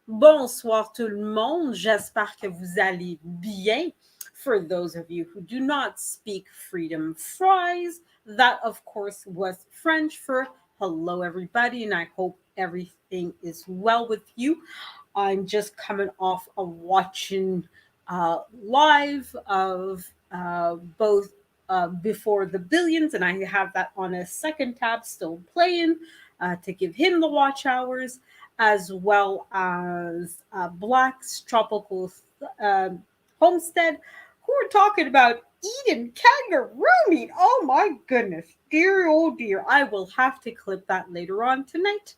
Bonsoir tout le monde. J'espère que vous allez bien. For those of you who do not speak freedom fries, that of course was French for hello everybody, and I hope everything is well with you. I'm just coming off of watching live of both Before the Billions, and I have that on a second tab still playing to give him the watch hours, as well as Black's Tropical uh, Homestead, who are talking about eating kangaroo meat. Oh my goodness, dear, oh dear. I will have to clip that later on tonight.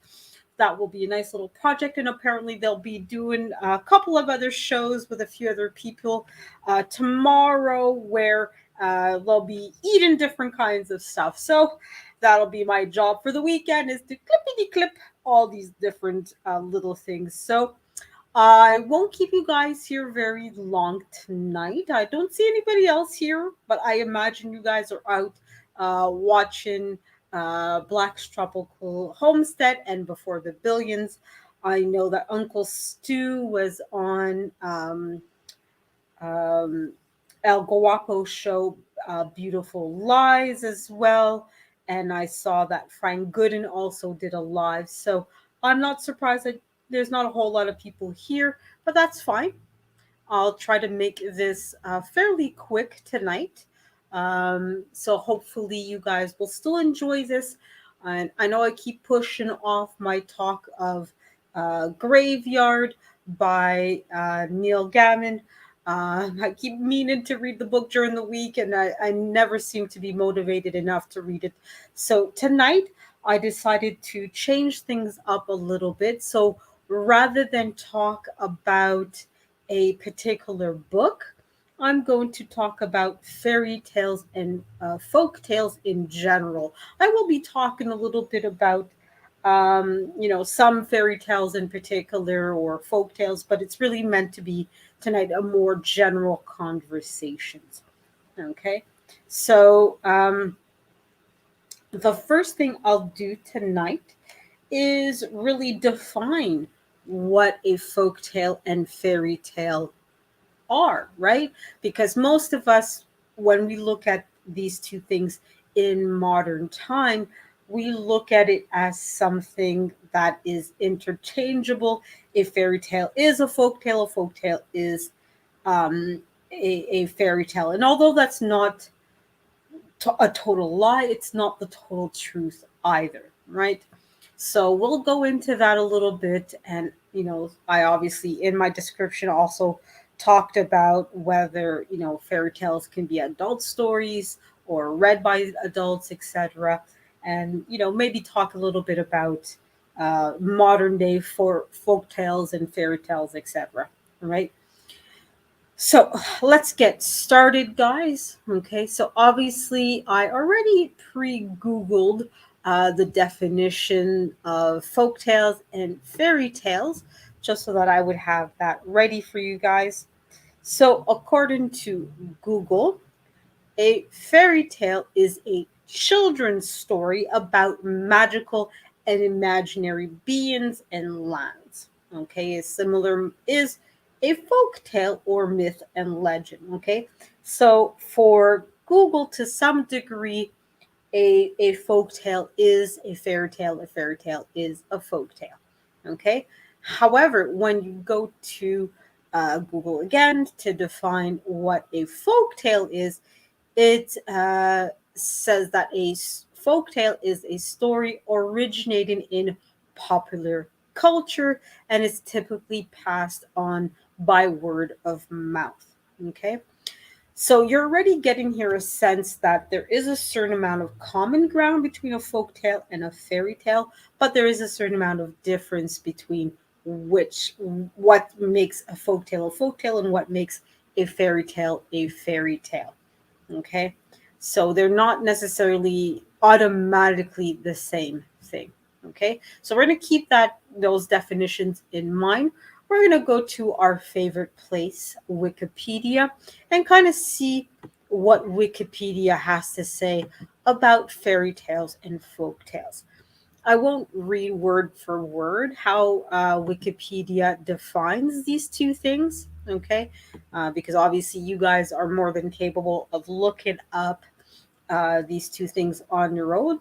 That will be a nice little project, and apparently they'll be doing a couple of other shows with a few other people tomorrow where they'll be eating different kinds of stuff. So that'll be my job for the weekend, is to clippity clip all these different little things. So I won't keep you guys here very long tonight. I don't see anybody else here, but I imagine you guys are out watching Black's Tropical Homestead and Before the Billions. I know that Uncle Stu was on um, El Guapo show, Beautiful Lies, as well. And I saw that Frank Gooden also did a live. So I'm not surprised that there's not a whole lot of people here, but that's fine. I'll try to make this fairly quick tonight. So hopefully you guys will still enjoy this. And I know I keep pushing off my talk of Graveyard by Neil Gaiman. I keep meaning to read the book during the week, and I never seem to be motivated enough to read it. So tonight, I decided to change things up a little bit. So rather than talk about a particular book, I'm going to talk about fairy tales and folk tales in general. I will be talking a little bit about, some fairy tales in particular or folk tales, but it's really meant to be tonight a more general conversations. Okay, so the first thing I'll do tonight is really define what a folk tale and fairy tale are, right? Because most of us, when we look at these two things in modern time, we look at it as something that is interchangeable. A fairy tale is a folk tale is a fairy tale. And although that's not a total lie, it's not the total truth either, right? So we'll go into that a little bit. And, I obviously in my description also talked about whether, fairy tales can be adult stories or read by adults, etc. And, maybe talk a little bit about modern day for folk tales and fairy tales, etc. Right. So let's get started, guys. Okay, so obviously, I already pre Googled the definition of folk tales and fairy tales just so that I would have that ready for you guys. So, according to Google, a fairy tale is a children's story about magical and imaginary beings and lands. Okay, is similar is a folk tale or myth and legend. Okay, so for Google, to some degree, a folk tale is a fairy tale is a folk tale. Okay, however, when you go to Google again to define what a folk tale is, it says that a folk tale is a story originating in popular culture and is typically passed on by word of mouth. Okay. So you're already getting here a sense that there is a certain amount of common ground between a folk tale and a fairy tale, but there is a certain amount of difference between which what makes a folk tale and what makes a fairy tale. Okay. So they're not necessarily automatically the same thing. Okay. So we're going to keep those definitions in mind. We're going to go to our favorite place, Wikipedia, and kind of see what Wikipedia has to say about fairy tales and folk tales. I won't read word for word how Wikipedia defines these two things, okay? Because obviously you guys are more than capable of looking up these two things on your own.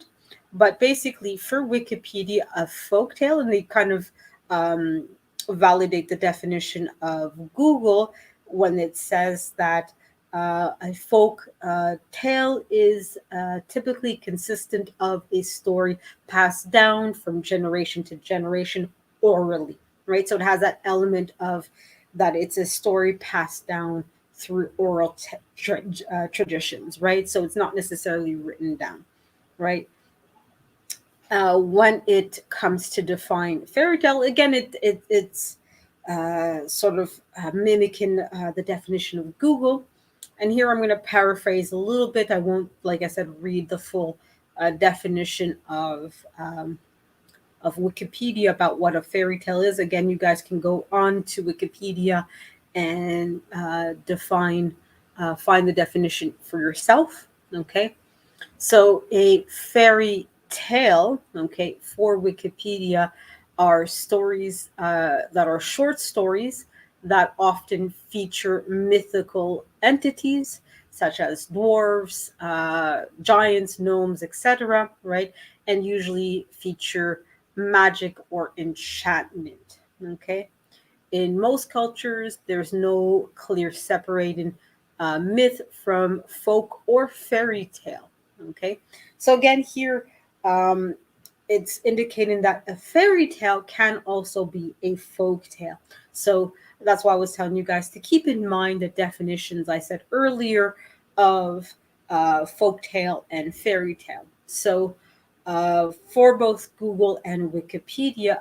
But basically, for Wikipedia, a folktale, and they kind of um, validate the definition of Google when it says that a folk tale is typically consistent of a story passed down from generation to generation orally, right? So it has that element of that it's a story passed down through oral traditions, right? So it's not necessarily written down, right? When it comes to define fairy tale, again, it's sort of mimicking the definition of Google. And here I'm going to paraphrase a little bit. I won't, like I said, read the full definition of Wikipedia about what a fairy tale is. Again, you guys can go on to Wikipedia and find the definition for yourself. Okay. So a fairy tale, okay, for Wikipedia are stories that are short stories that often feature mythical entities such as dwarves, giants, gnomes, etc., right? And usually feature magic or enchantment, okay? In most cultures, there's no clear separating myth from folk or fairy tale. Okay, so again, here um, it's indicating that a fairy tale can also be a folk tale. So that's why I was telling you guys to keep in mind the definitions I said earlier of folk tale and fairy tale. So for both Google and Wikipedia,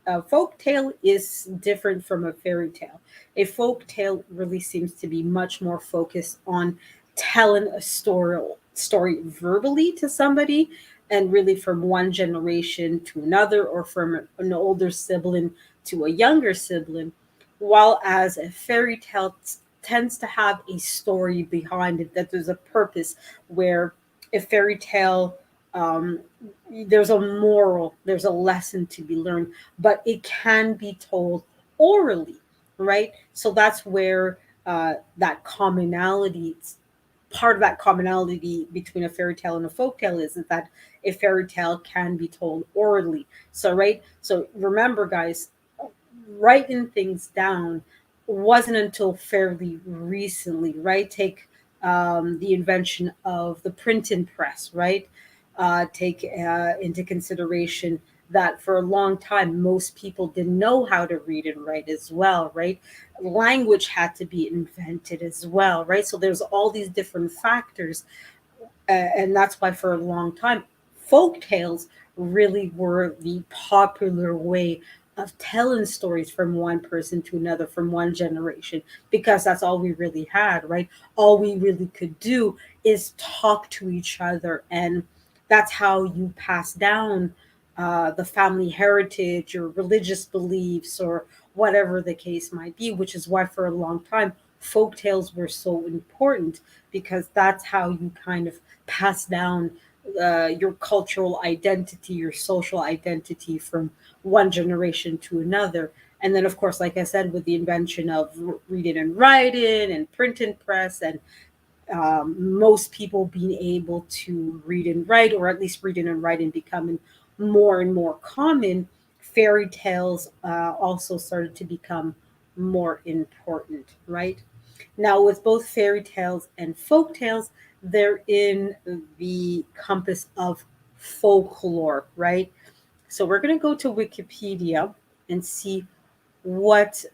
a folk tale is different from a fairy tale. A folk tale really seems to be much more focused on telling a story verbally to somebody, and really from one generation to another, or from an older sibling to a younger sibling. While as a fairy tale tends to have a story behind it, that there's a purpose, where a fairy tale um, there's a moral, there's a lesson to be learned, but it can be told orally, right? So that's where that commonality, part of that commonality between a fairy tale and a folk tale is that a fairy tale can be told orally. So, right? So remember, guys, writing things down wasn't until fairly recently, right? Take the invention of the printing press, right? Take into consideration that for a long time, most people didn't know how to read and write as well, right? Language had to be invented as well, right? So there's all these different factors, and that's why for a long time, folk tales really were the popular way of telling stories from one person to another, from one generation, because that's all we really had, right? All we really could do is talk to each other, and that's how you pass down the family heritage or religious beliefs or whatever the case might be, which is why for a long time folk tales were so important, because that's how you kind of pass down your cultural identity, your social identity from one generation to another. And then, of course, like I said, with the invention of reading and writing and printing press, and most people being able to read and write, or at least reading and writing becoming more and more common, fairy tales also started to become more important, right? Now, with both fairy tales and folk tales, they're in the compass of folklore, right? So we're going to go to Wikipedia and see what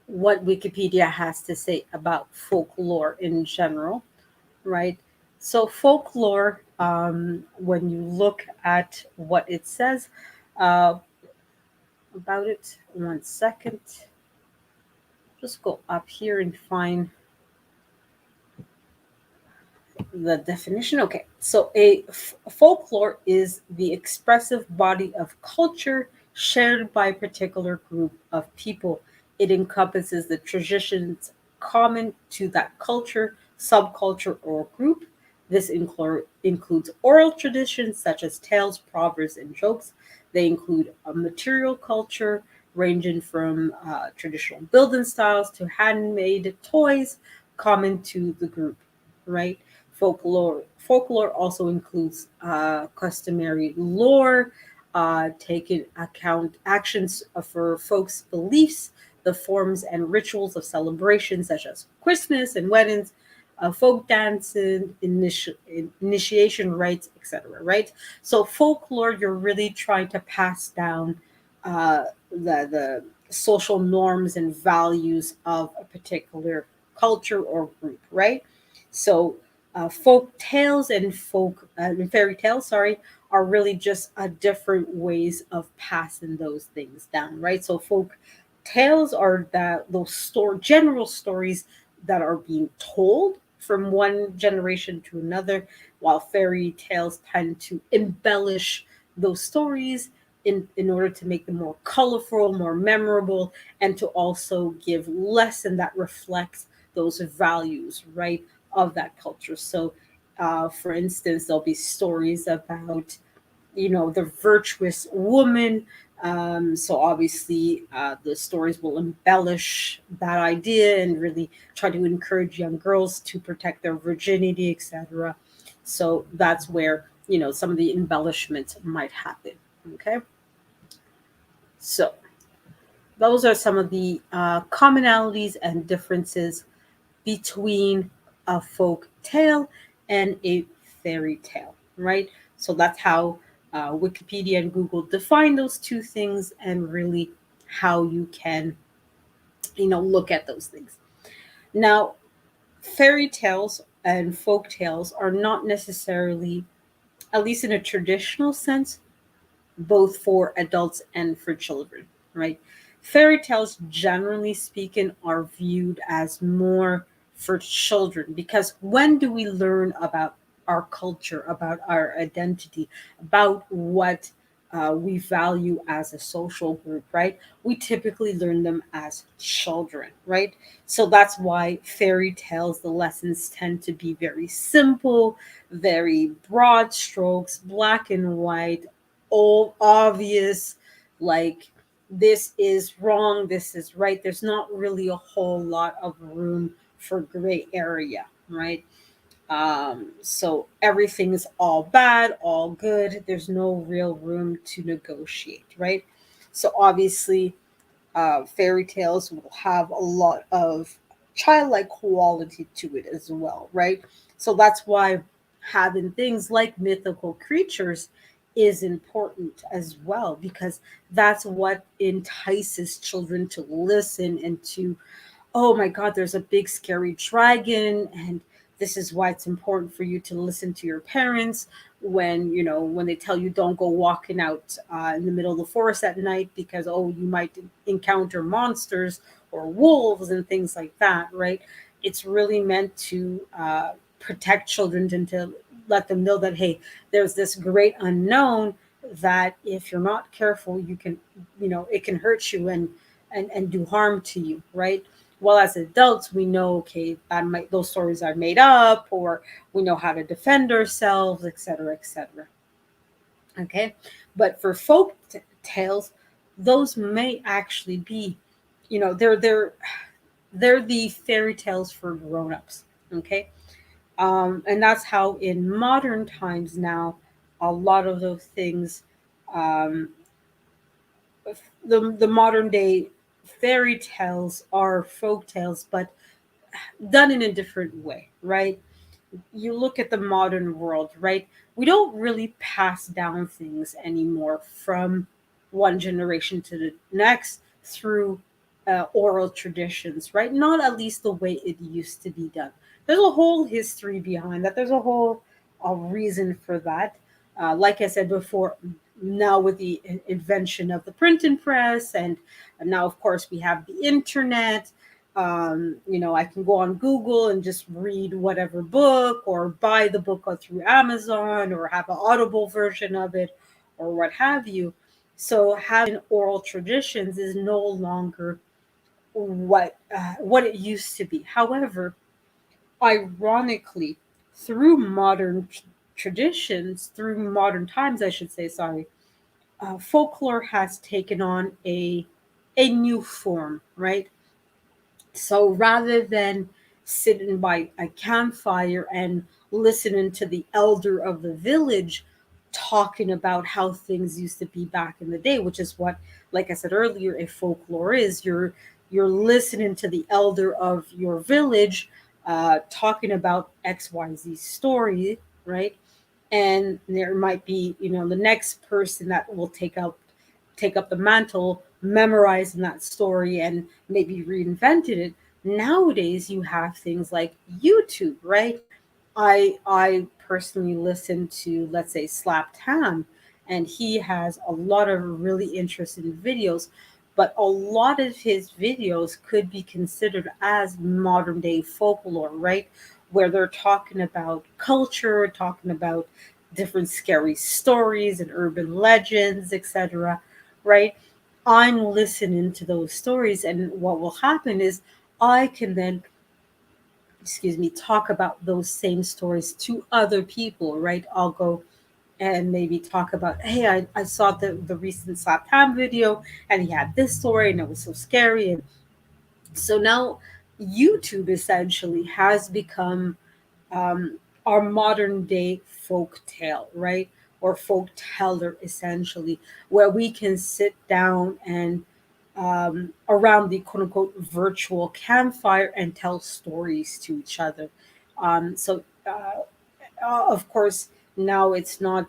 what Wikipedia has to say about folklore in general, right? So folklore, when you look at what it says uh, about it, one second, just go up here and find the definition. Okay, so folklore is the expressive body of culture shared by a particular group of people. It encompasses the traditions common to that culture, subculture, or group. This includes oral traditions such as tales, proverbs, and jokes. They include a material culture ranging from traditional building styles to handmade toys common to the group, right? Folklore also includes customary lore, taking account actions for folks' beliefs, the forms and rituals of celebrations such as Christmas and weddings, folk dancing, initiation rites, etc. Right? So folklore, you're really trying to pass down the social norms and values of a particular culture or group, right? So folk tales and fairy tales, sorry, are really just a different ways of passing those things down, right? So folk tales are that those general stories that are being told from one generation to another, while fairy tales tend to embellish those stories in order to make them more colorful, more memorable, and to also give lesson that reflects those values, right, of that culture. So, for instance, there'll be stories about the virtuous woman. So obviously, the stories will embellish that idea and really try to encourage young girls to protect their virginity, etc. So that's where some of the embellishments might happen. Okay, so those are some of the commonalities and differences between a folk tale and a fairy tale, right? So that's how Wikipedia and Google define those two things, and really how you can, look at those things. Now, fairy tales and folk tales are not necessarily, at least in a traditional sense, both for adults and for children, right? Fairy tales, generally speaking, are viewed as more for children because when do we learn about our culture, about our identity, about what we value as a social group, right? We typically learn them as children, right? So that's why fairy tales, the lessons tend to be very simple, very broad strokes, black and white, all obvious, like this is wrong, this is right. There's not really a whole lot of room for gray area, right? So everything is all bad, all good. There's no real room to negotiate, right? So obviously, fairy tales will have a lot of childlike quality to it as well, right? So that's why having things like mythical creatures is important as well, because that's what entices children to listen and to, oh my God, there's a big scary dragon, and this is why it's important for you to listen to your parents when they tell you don't go walking out in the middle of the forest at night because, oh, you might encounter monsters or wolves and things like that, right? It's really meant to protect children and to let them know that, hey, there's this great unknown that if you're not careful, you can, it can hurt you and do harm to you, right? Well, as adults, we know, okay, those stories are made up, or we know how to defend ourselves, etc., etc. Okay, but for tales, those may actually be, they're the fairy tales for grown-ups. Okay, and that's how in modern times now, a lot of those things, um, the modern day fairy tales are folk tales, but done in a different way, right? You look at the modern world, right? We don't really pass down things anymore from one generation to the next through oral traditions, right? Not at least the way it used to be done. There's a whole history behind that. There's a whole reason for that. Like I said before, now with the invention of the printing press, and now, of course, we have the internet. I can go on Google and just read whatever book or buy the book through Amazon or have an audible version of it or what have you. So having oral traditions is no longer what it used to be. However, ironically, through modern traditions, through modern times, I should say, sorry, folklore has taken on a new form, right? So rather than sitting by a campfire and listening to the elder of the village talking about how things used to be back in the day, which is what, like I said earlier, a folklore is. You're listening to the elder of your village talking about XYZ story, right? And there might be, the next person that will take up the mantle, memorizing that story and maybe reinvented it. Nowadays you have things like YouTube, right? I personally listen to, let's say, Slap Tam, and he has a lot of really interesting videos, but a lot of his videos could be considered as modern day folklore, right? Where they're talking about culture, talking about different scary stories and urban legends, etc. Right? I'm listening to those stories, and what will happen is I can then, excuse me, talk about those same stories to other people, right? I'll go and maybe talk about, hey, I saw the recent Slap Ham video, and he had this story and it was so scary. And so now YouTube essentially has become our modern day folk tale, right? Or folk teller, essentially, where we can sit down and around the quote unquote virtual campfire and tell stories to each other. Of course, now it's done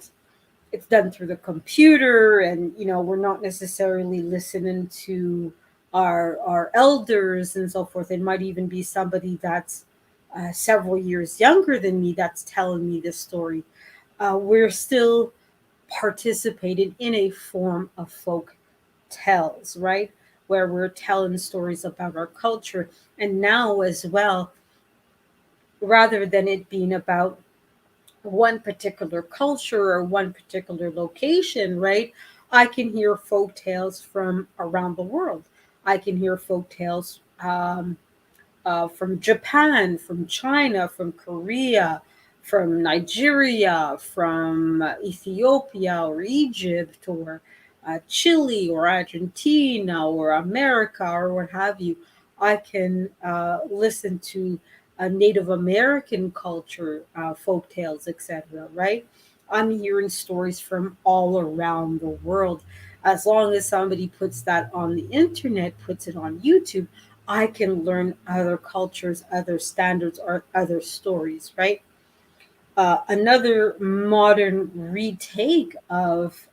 through the computer, and we're not necessarily listening to our elders and so forth. It might even be somebody that's several years younger than me that's telling me this story. We're still participating in a form of folk tells, right? Where we're telling stories about our culture. And now, as well, rather than it being about one particular culture or one particular location, right? I can hear folk tales from around the world. I can hear folk tales from Japan, from China, from Korea, from Nigeria, from Ethiopia or Egypt or Chile or Argentina or America or what have you. I can listen to Native American culture, folk tales, etc. Right? I'm hearing stories from all around the world. As long as somebody puts that on the internet, puts it on YouTube, I can learn other cultures, other standards, or other stories, right? Another modern retake of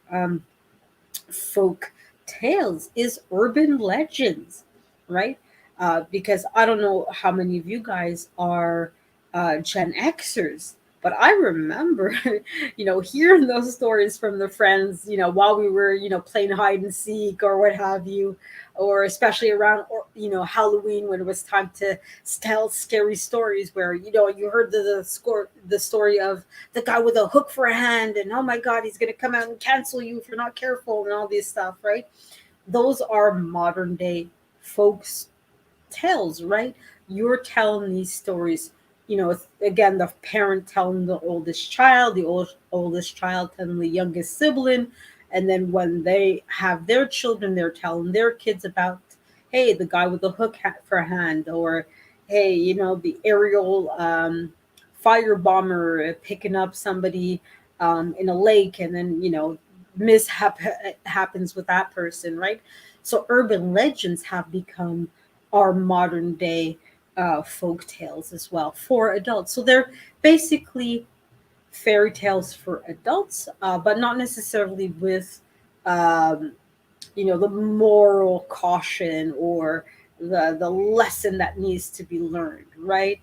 folk tales is urban legends, right? Because I don't know how many of you guys are Gen Xers, but I remember, hearing those stories from the friends, while we were, playing hide and seek or what have you, or especially around, Halloween when it was time to tell scary stories where, you heard the story of the guy with a hook for a hand, and oh my god, he's going to come out and cancel you if you're not careful, and all this stuff, right? Those are modern day folks tales, right? You're telling these stories, again, the parent telling the oldest child, the oldest child telling the youngest sibling, and then when they have their children, they're telling their kids about, hey, the guy with the hook for a hand, or hey, the aerial fire bomber picking up somebody in a lake, and then mishap happens with that person, right? So urban legends have become our modern day folk tales as well for adults. So they're basically fairy tales for adults, but not necessarily with um, the moral caution or the lesson that needs to be learned, right?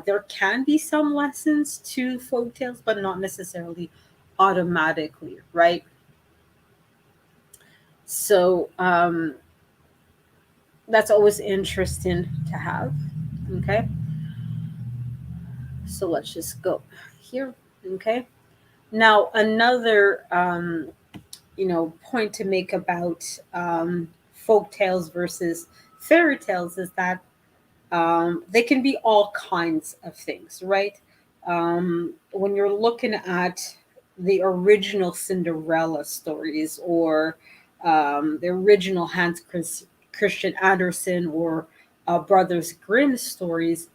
There can be some lessons to folk tales, but not necessarily automatically, right? So that's always interesting to have. Okay, so let's just go here. Okay, now another point to make about folk tales versus fairy tales is that they can be all kinds of things, right? When you're looking at the original Cinderella stories, or the original Christian Andersen, or Brothers Grimm stories,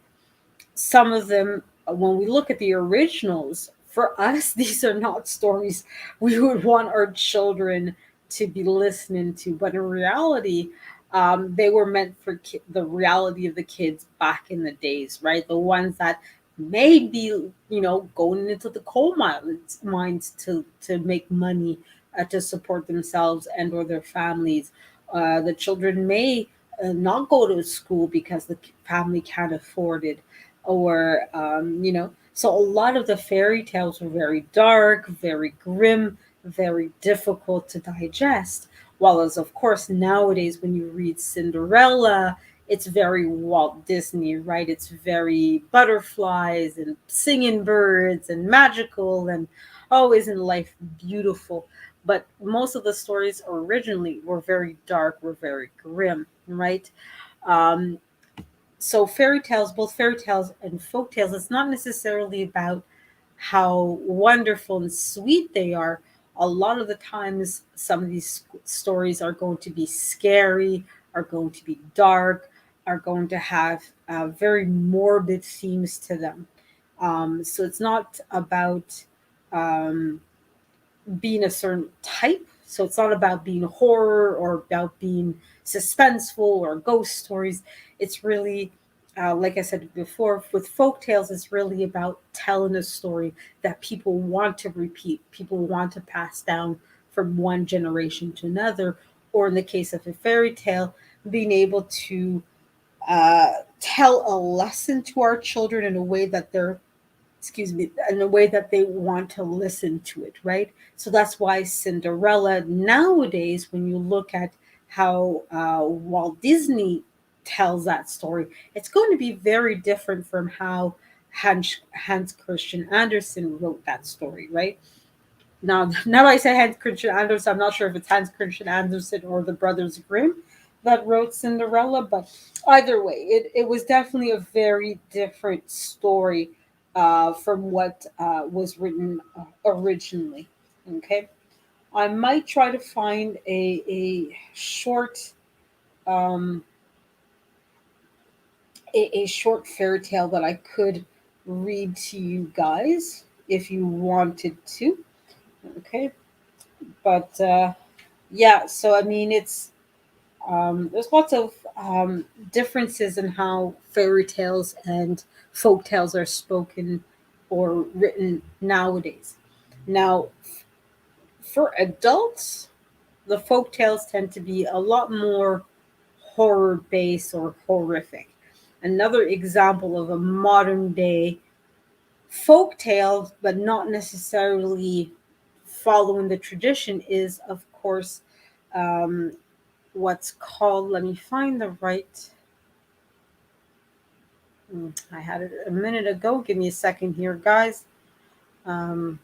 some of them, when we look at the originals, for us, these are not stories we would want our children to be listening to. But in reality, they were meant for the reality of the kids back in the days, right? The ones that may be, going into the mines to make money, to support themselves and or their families. The children may not go to school because the family can't afford it, or so a lot of the fairy tales were very dark, very grim, very difficult to digest. While as of course nowadays when you read Cinderella, it's very Walt Disney, right? It's very butterflies and singing birds and magical, and oh, isn't life beautiful? But most of the stories originally were very dark, were very grim, right? um, so fairy tales, both fairy tales and folk tales, it's not necessarily about how wonderful and sweet they are. A lot of the times, some of these stories are going to be scary, are going to be dark, are going to have very morbid themes to them. So it's not about um, being a certain type. So it's not about being horror or about being suspenseful or ghost stories. It's really, like I said before, with folk tales, it's really about telling a story that people want to repeat, people want to pass down from one generation to another. Or in the case of a fairy tale, being able to tell a lesson to our children in a way that they're, excuse me, in a way that they want to listen to it, right? So that's why Cinderella nowadays, when you look at how Walt Disney tells that story, it's going to be very different from how Hans Christian Andersen wrote that story, right? Now I say Hans Christian Andersen, I'm not sure if it's Hans Christian Andersen or the Brothers Grimm that wrote Cinderella, but either way, it was definitely a very different story from what was written originally. Okay, I might try to find a short um, a short fairy tale that I could read to you guys if you wanted to. Okay, but yeah, so I mean, there's lots of differences in how fairy tales and folk tales are spoken or written nowadays. Now, for adults, the folk tales tend to be a lot more horror based or horrific. Another example of a modern day folk tale, but not necessarily following the tradition, is, of course, um, what's called, let me find the right, I had it a minute ago, give me a second here, guys. um,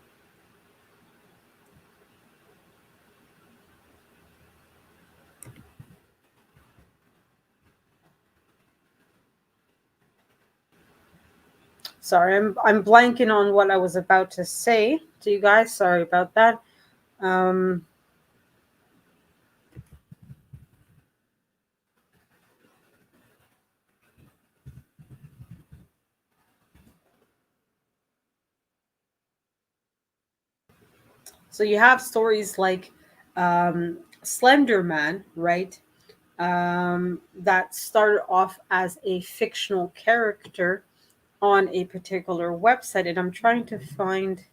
Sorry, I'm blanking on what I was about to say to you guys, sorry about that. um, so you have stories like Slender Man, right? That started off as a fictional character on a particular website, and I'm trying to find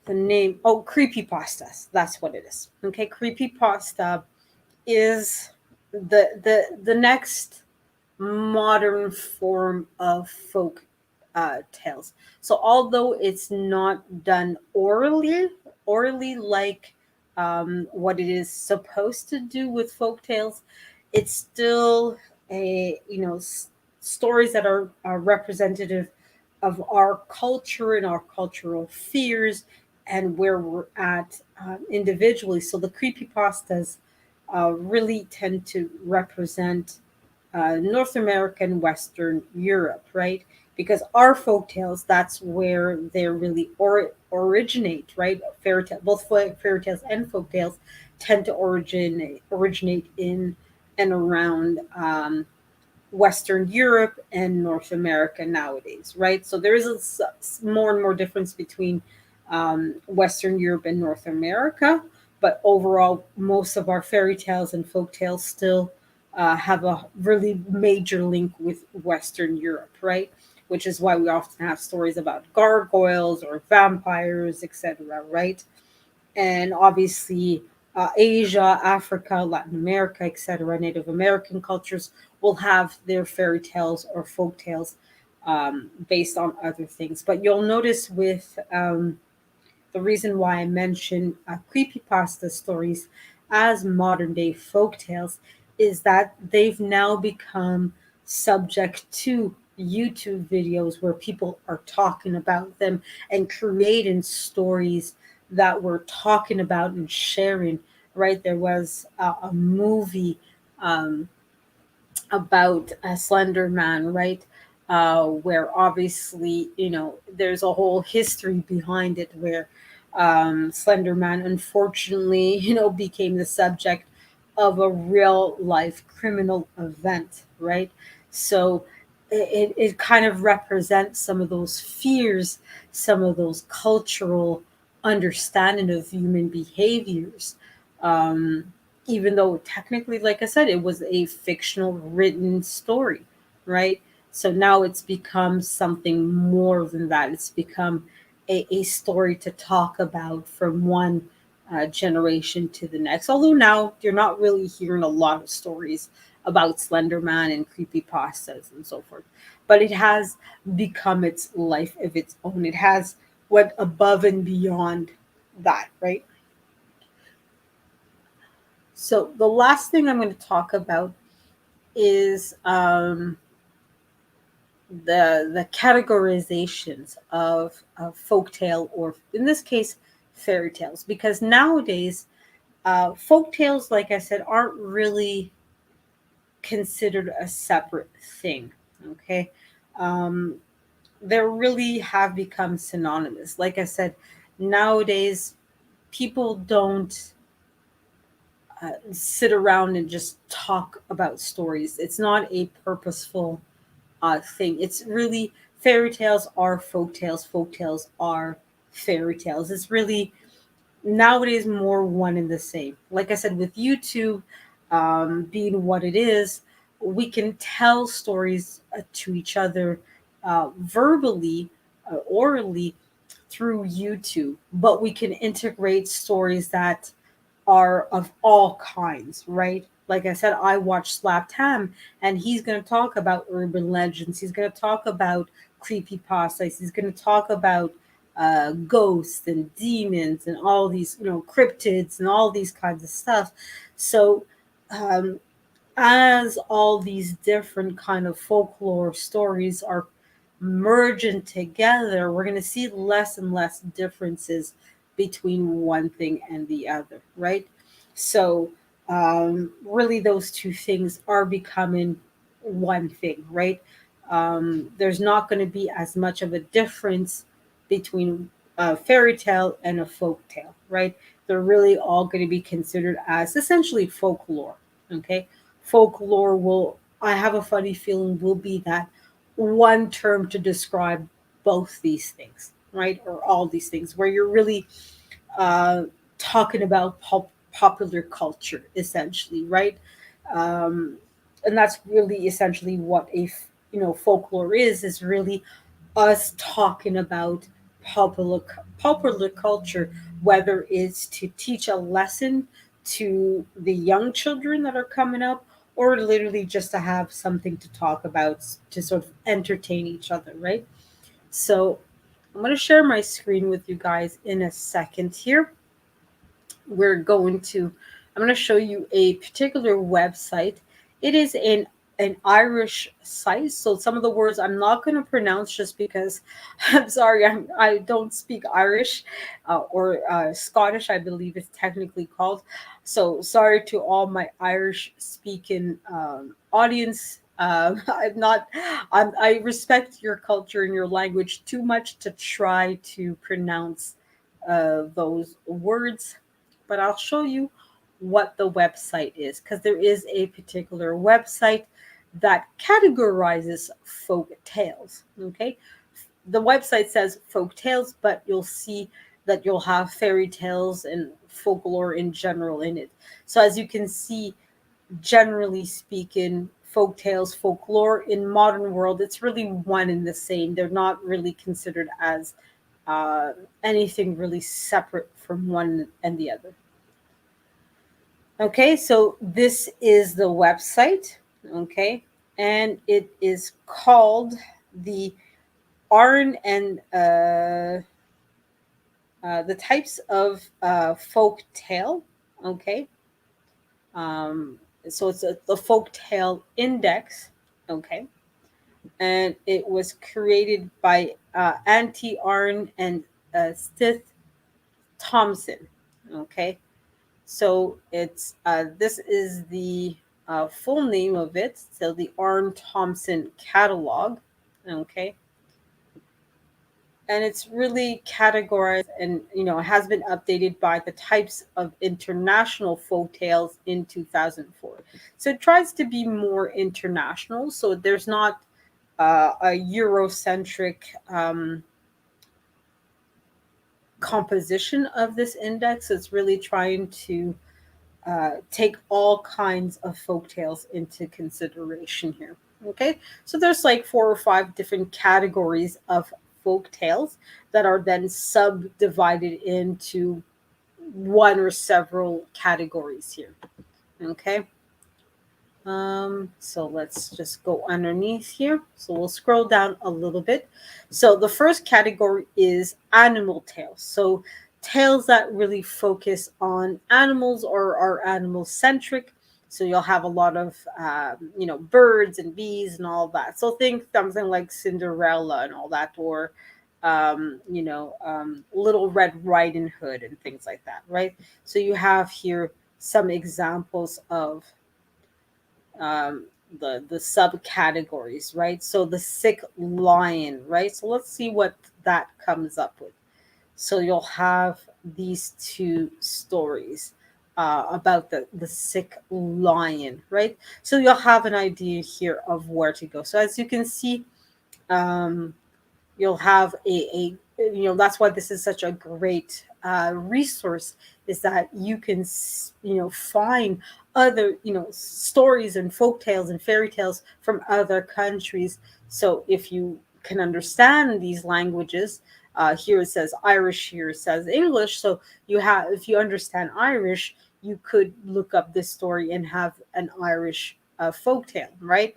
the name. Oh, creepypastas, that's what it is. Okay, creepypasta is the next modern form of folk tales. So although it's not done orally like what it is supposed to do with folk tales, it's still a stories that are representative of our culture and our cultural fears and where we're at individually. So the creepypastas really tend to represent North America and Western Europe, right? because our folk tales, that's where they really originate, right? Fairy tale, both fairy tales and folk tales tend to originate in and around Western Europe and North America nowadays, right? So there is more and more difference between Western Europe and North America, but overall, most of our fairy tales and folk tales still have a really major link with Western Europe, right? Which is why we often have stories about gargoyles or vampires, etc., right? And obviously Asia, Africa, Latin America, etc., Native American cultures will have their fairy tales or folk tales based on other things. But you'll notice with the reason why I mention creepypasta stories as modern day folk tales is that they've now become subject to YouTube videos where people are talking about them and creating stories that we're talking about and sharing. Right, there was a movie um, about a Slender Man, right? Where obviously, there's a whole history behind it where Slender Man unfortunately, became the subject of a real life criminal event, right? So it kind of represents some of those fears, some of those cultural understanding of human behaviors. Um, Even though technically, like I said, it was a fictional written story, right? So now it's become something more than that. It's become a story to talk about from one generation to the next. Although now you're not really hearing a lot of stories about Slender Man and creepy pastas and so forth, but it has become its life of its own. It has went above and beyond that, right? So the last thing I'm going to talk about is the categorizations of folktale, or in this case, fairy tales, because nowadays folk tales, like I said, aren't really considered a separate thing. Okay, um, they really have become synonymous. Like I said, nowadays people don't sit around and just talk about stories. It's not a purposeful thing. It's really, fairy tales are folk tales. Folk tales are fairy tales. It's really nowadays more one and the same. Like I said, with YouTube being what it is, we can tell stories to each other verbally, orally through YouTube, but we can integrate stories that are of all kinds, right? Like I said, I watched Slapped Ham, and he's going to talk about urban legends. He's going to talk about creepy pastas. He's going to talk about ghosts and demons and all these, cryptids and all these kinds of stuff. So, um, as all these different kind of folklore stories are merging together, we're going to see less and less differences between one thing and the other, right? So, really, those two things are becoming one thing, right? There's not going to be as much of a difference between a fairy tale and a folk tale, right? They're really all going to be considered as essentially folklore, okay? Folklore will, I have a funny feeling, will be that one term to describe both these things, right? Or all these things, where you're really uh, talking about popular culture, essentially, right? Um, and that's really essentially what folklore is really us talking about popular popular culture, whether it's to teach a lesson to the young children that are coming up, or literally just to have something to talk about, to sort of entertain each other, right? So I'm going to share my screen with you guys in a second here. we're going to I'm going to show you a particular website. It is an Irish site, so some of the words I'm not going to pronounce just because I'm sorry, I don't speak Irish or Scottish, I believe it's technically called. So sorry to all my Irish speaking audience I'm not. I respect your culture and your language too much to try to pronounce those words, but I'll show you what the website is because there is a particular website that categorizes folk tales. Okay, the website says folk tales, but you'll see that you'll have fairy tales and folklore in general in it. So as you can see, generally speaking, folk tales, folklore in modern world, it's really one and the same. They're not really considered as uh, anything really separate from one and the other. Okay, so this is the website. Okay, and it is called the Arn and the types of folk tale. Okay, so it's the folk tale index. Okay, and it was created by Auntie Arn and Stith Thompson. Okay, so it's this is the full name of it. So the Arn Thompson catalog. Okay, and it's really categorized and has been updated by the types of international folk tales in 2004. So it tries to be more international. So there's not a Eurocentric composition of this index. It's really trying to take all kinds of folk tales into consideration here. Okay, so there's like four or five different categories of folk tales that are then subdivided into one or several categories here. Okay, so let's just go underneath here. So we'll scroll down a little bit. So the first category is animal tales. So tales that really focus on animals or are animal centric. So you'll have a lot of birds and bees and all that. So think something like Cinderella and all that, or Little Red Riding Hood and things like that, right? So you have here some examples of um, the subcategories, right? So the sick lion, right? So let's see what that comes up with. So you'll have these two stories about the sick lion, right? So you'll have an idea here of where to go. So as you can see, um, you'll have that's why this is such a great resource, is that you can find other stories and folk tales and fairy tales from other countries. So if you can understand these languages, here it says Irish, here it says English. So you have, if you understand Irish, you could look up this story and have an Irish folk tale, right?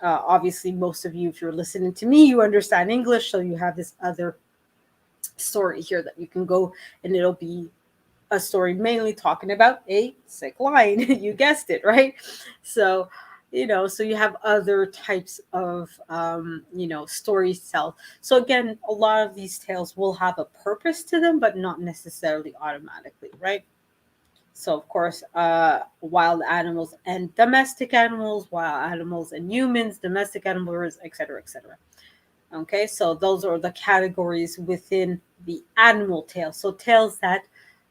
Obviously, most of you, if you're listening to me, you understand English, so you have this other story here that you can go, and it'll be a story mainly talking about a sick lion. You guessed it, right? So, so you have other types of, stories tell. So again, a lot of these tales will have a purpose to them, but not necessarily automatically, right? So, of course, wild animals and domestic animals, wild animals and humans, domestic animals, etc., etc. Okay, so those are the categories within the animal tale. So, tales that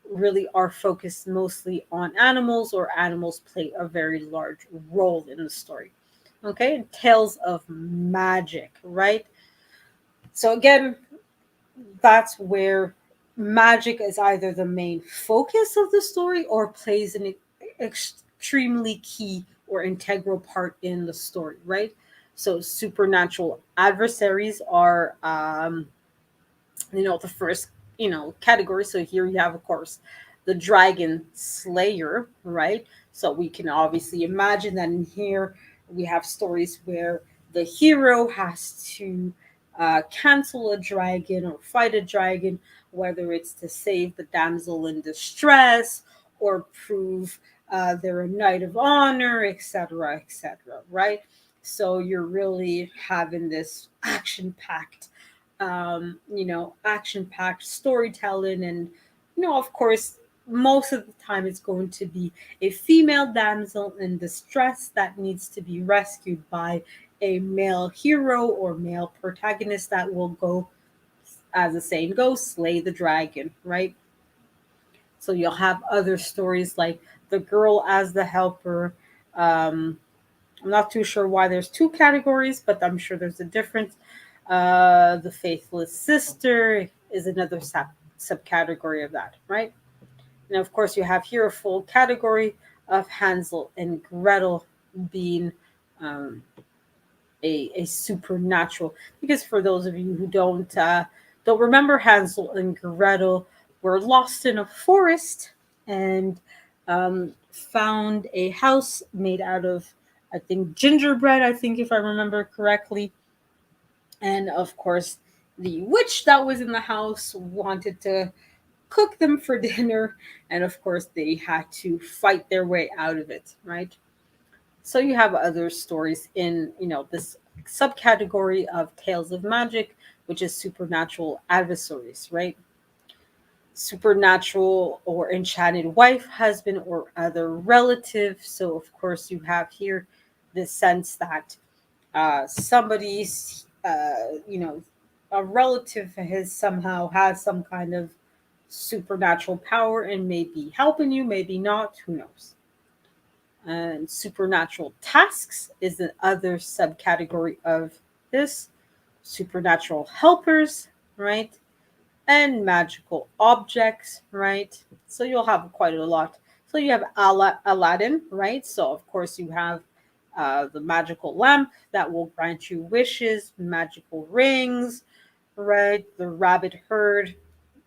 really are focused mostly on animals, or animals play a very large role in the story. Okay, tales of magic, right? So, again, that's where magic is either the main focus of the story or plays an extremely key or integral part in the story, right? So supernatural adversaries are the first category. So here you have, of course, the dragon slayer, right? So we can obviously imagine that in here we have stories where the hero has to cancel a dragon or fight a dragon, whether it's to save the damsel in distress or prove they're a knight of honor, etc., etc., right? So you're really having this action packed storytelling, and of course, most of the time it's going to be a female damsel in distress that needs to be rescued by a male hero or male protagonist that will go, as the saying goes, slay the dragon, right? So you'll have other stories like the girl as the helper. um, I'm not too sure why there's two categories, but I'm sure there's a difference. The faithless sister is another subcategory of that, right? And of course, you have here a full category of Hansel and Gretel being um, a supernatural. Because for those of you who don't remember, Hansel and Gretel were lost in a forest and found a house made out of, I think, gingerbread. I think, if I remember correctly, and of course, the witch that was in the house wanted to cook them for dinner, and of course, they had to fight their way out of it, right? So you have other stories in, this subcategory of tales of magic, which is supernatural adversaries, right? Supernatural or enchanted wife, husband, or other relative. So of course you have here the sense that somebody's, a relative has somehow has some kind of supernatural power and may be helping you, maybe not, who knows. And supernatural tasks is the other subcategory of this. Supernatural helpers, right? And magical objects, right? So you'll have quite a lot. So you have Aladdin, right? So of course you have the magical lamp that will grant you wishes, magical rings, right? The rabbit herd,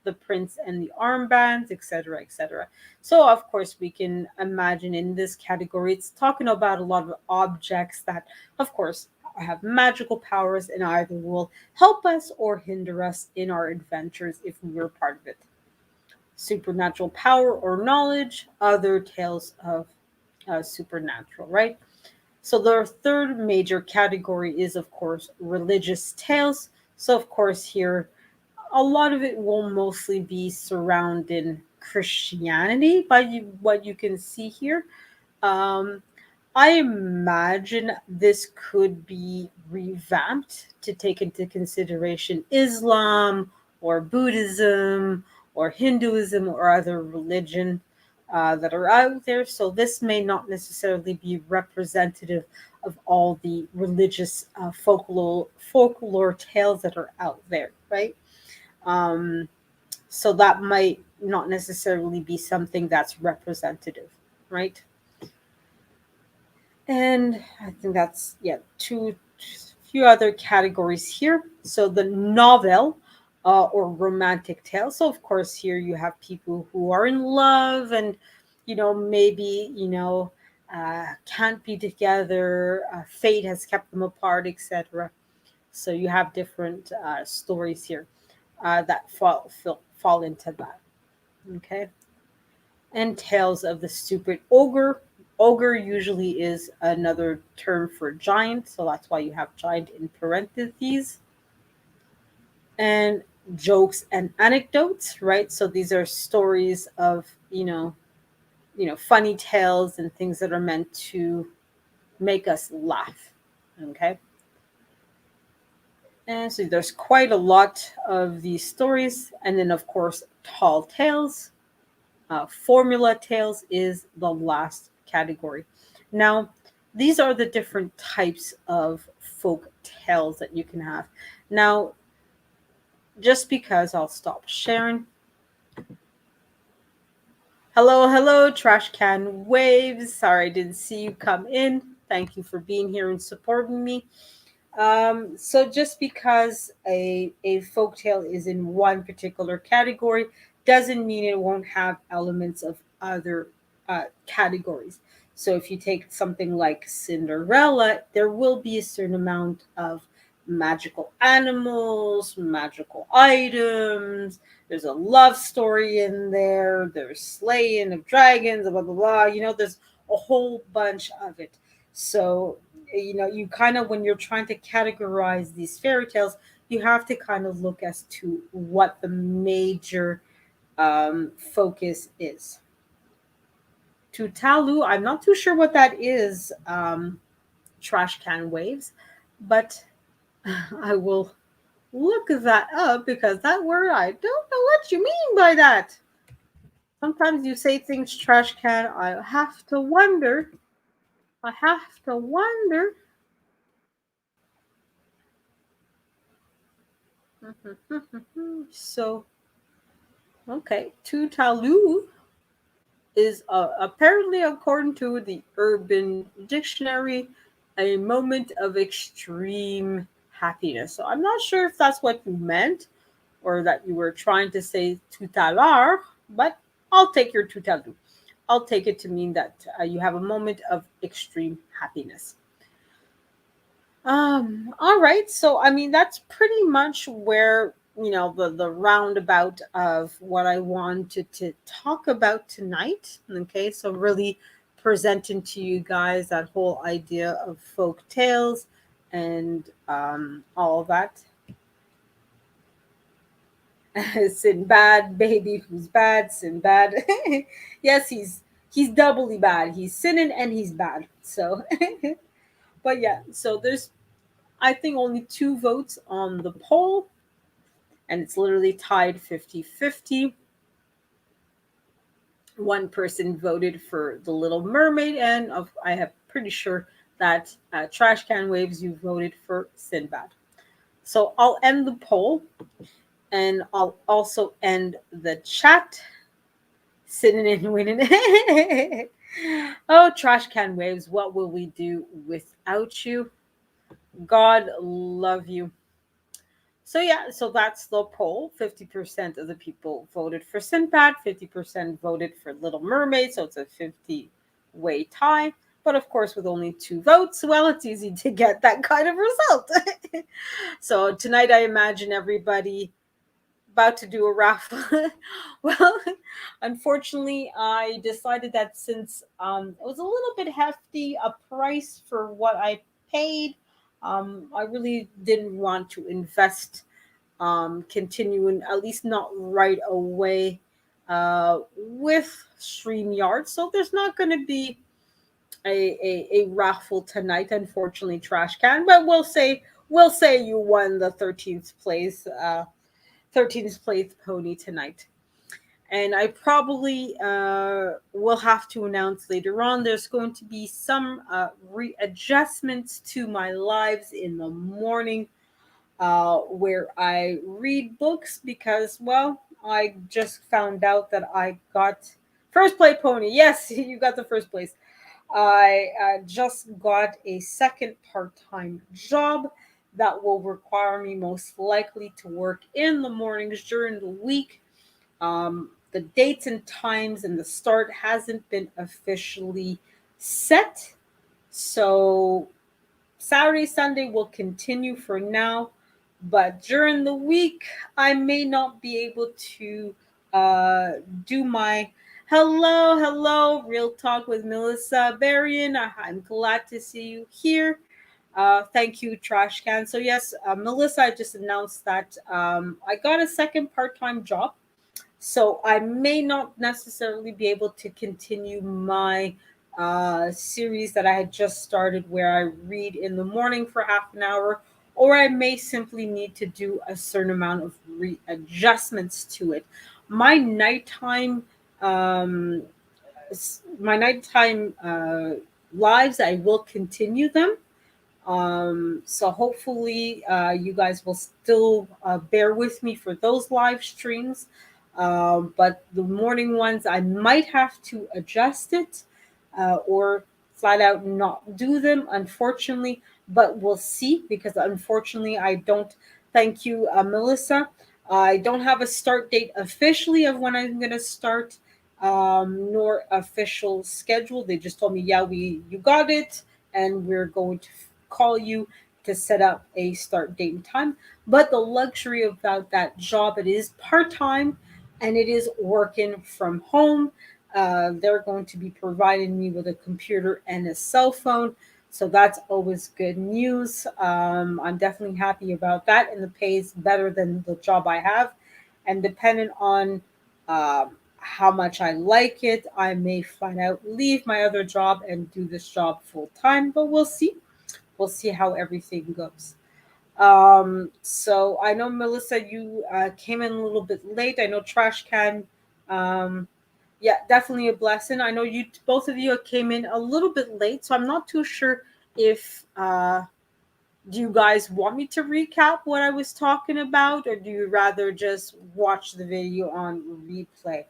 the prince and the armbands, etc., etc. So, of course, we can imagine in this category, it's talking about a lot of objects that, of course, have magical powers and either will help us or hinder us in our adventures if we're part of it. Supernatural power or knowledge, other tales of supernatural, right? So the third major category is, of course, religious tales. So, of course, here a lot of it will mostly be surrounding Christianity by what you can see here. Um, I imagine this could be revamped to take into consideration Islam or Buddhism or Hinduism or other religion that are out there. So this may not necessarily be representative of all the religious folklore tales that are out there, right? Um, so that might not necessarily be something that's representative, right? And I think that's, yeah, two few other categories here. So the novel or romantic tale. So of course here you have people who are in love and maybe can't be together. Fate has kept them apart, etc. So you have different stories here that fall into that. Okay. And tales of the stupid ogre. Ogre usually is another term for giant, so that's why you have giant in parentheses. And jokes and anecdotes, right? So these are stories of, funny tales and things that are meant to make us laugh. Okay. And so there's quite a lot of these stories. And then, of course, tall tales. Formula tales is the last category. Now, these are the different types of folk tales that you can have. Now, just because I'll stop sharing. Hello, hello, trash can waves. Sorry, I didn't see you come in. Thank you for being here and supporting me. So just because a folktale is in one particular category doesn't mean it won't have elements of other categories. So if you take something like Cinderella, there will be a certain amount of magical animals, magical items. There's a love story in there. There's slaying of dragons, blah blah blah. There's a whole bunch of it. So you kind of, when you're trying to categorize these fairy tales, you have to kind of look as to what the major focus is. Tutalu, I'm not too sure what that is, trash can waves, but I will look that up because that word, I don't know what you mean by that. Sometimes you say things trash can, I have to wonder. I have to wonder. So, okay, Tutalu is apparently, according to the Urban Dictionary, a moment of extreme happiness. So I'm not sure if that's what you meant or that you were trying to say tout à l'heure, but I'll take your tout à l'heure. I'll take it to mean that you have a moment of extreme happiness. All right. So, I mean, that's pretty much where, the roundabout of what I wanted to talk about tonight. Okay. So, really presenting to you guys that whole idea of folk tales and all that. Sinbad, baby, who's bad? Sinbad. Yes, he's doubly bad. He's sinning and he's bad. So, but yeah. So there's, I think, only two votes on the poll, and it's literally tied 50-50. One person voted for The Little Mermaid, and I have pretty sure that Trash Can Waves, you voted for Sinbad. So I'll end the poll, and I'll also end the chat. Sitting and winning. Oh, Trash Can Waves, what will we do without you? God love you. So yeah, so that's the poll. 50% of the people voted for Sinbad, 50% voted for Little Mermaid, so it's a 50-way tie. But of course, with only two votes, well, it's easy to get that kind of result. So tonight, I imagine everybody about to do a raffle. Well, unfortunately, I decided that since it was a little bit hefty a price for what I paid, I really didn't want to invest, continuing, at least not right away, with StreamYard. So there's not going to be a raffle tonight, unfortunately, Trash Can. But we'll say you won the 13th place pony tonight. And I probably will have to announce later on there's going to be some readjustments to my lives in the morning, where I read books because, well, I just found out that I got first place pony. Yes, you got the first place. I just got a second part time job that will require me most likely to work in the mornings during the week. The dates and times and the start hasn't been officially set. So Saturday, Sunday will continue for now, but during the week, I may not be able to uh, do my hello, real talk with Melissa Berrien. I'm glad to see you here. Thank you, Trash Can. So, yes, Melissa, I just announced that I got a second part time job, so I may not necessarily be able to continue my series that I had just started where I read in the morning for half an hour, or I may simply need to do a certain amount of readjustments to it. My nighttime, um, my nighttime lives, I will continue them. So hopefully, you guys will still bear with me for those live streams. But the morning ones, I might have to adjust it, or flat out not do them, unfortunately. But we'll see, because unfortunately, I don't. Thank you, Melissa. I don't have a start date officially of when I'm going to start, nor official schedule. They just told me, yeah, you got it, and we're going to call you to set up a start date and time. But the luxury about that job, it is part time and it is working from home. They're going to be providing me with a computer and a cell phone. So that's always good news. I'm definitely happy about that. And the pay is better than the job I have. And depending on how much I like it. I may flat out leave my other job and do this job full time, but we'll see. We'll see how everything goes. So I know, Melissa, you came in a little bit late. I know Trash Can. Um, yeah, definitely a blessing. I know you both of you came in a little bit late, so I'm not too sure if do you guys want me to recap what I was talking about, or do you rather just watch the video on replay?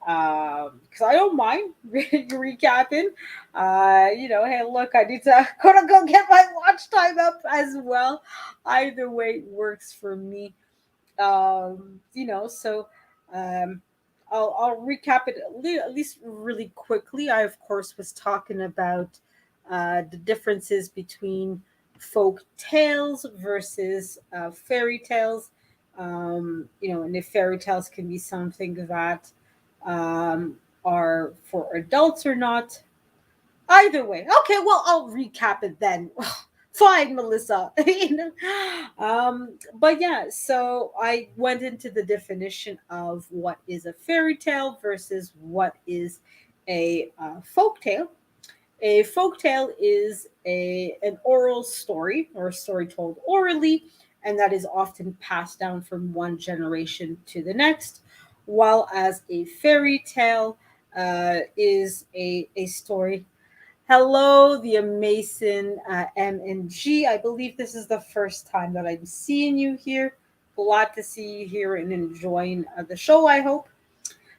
Because I don't mind recapping. Hey, look, I need to go get my watch time up as well. Either way works for me. So um, I'll recap it at least really quickly. I of course was talking about the differences between folk tales versus fairy tales. And if fairy tales can be something that are for adults or not. Either way, okay. Well, I'll recap it then. Fine, Melissa. But yeah, so I went into the definition of what is a fairy tale versus what is a folk tale. A folk tale is an oral story or a story told orally, and that is often passed down from one generation to the next, while as a fairy tale is a story. Hello, the amazing M and G. I believe this is the first time that I'm seeing you here. Glad to see you here and enjoying the show, I hope.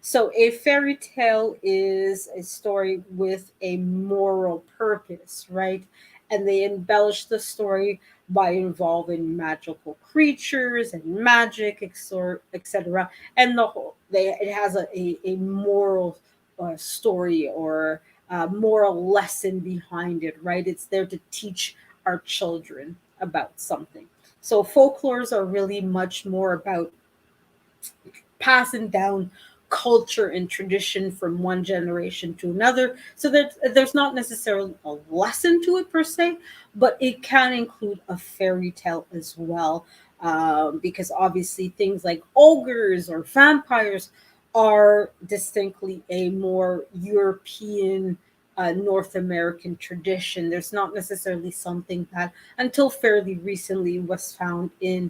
So, a fairy tale is a story with a moral purpose, right? And they embellish the story by involving magical creatures and magic, etc. And it has a moral story or moral lesson behind it, right? It's there to teach our children about something. So, folklores are really much more about passing down culture and tradition from one generation to another. So there's not necessarily a lesson to it per se, but it can include a fairy tale as well. Because obviously things like ogres or vampires are distinctly a more European, North American tradition. There's not necessarily something that until fairly recently was found in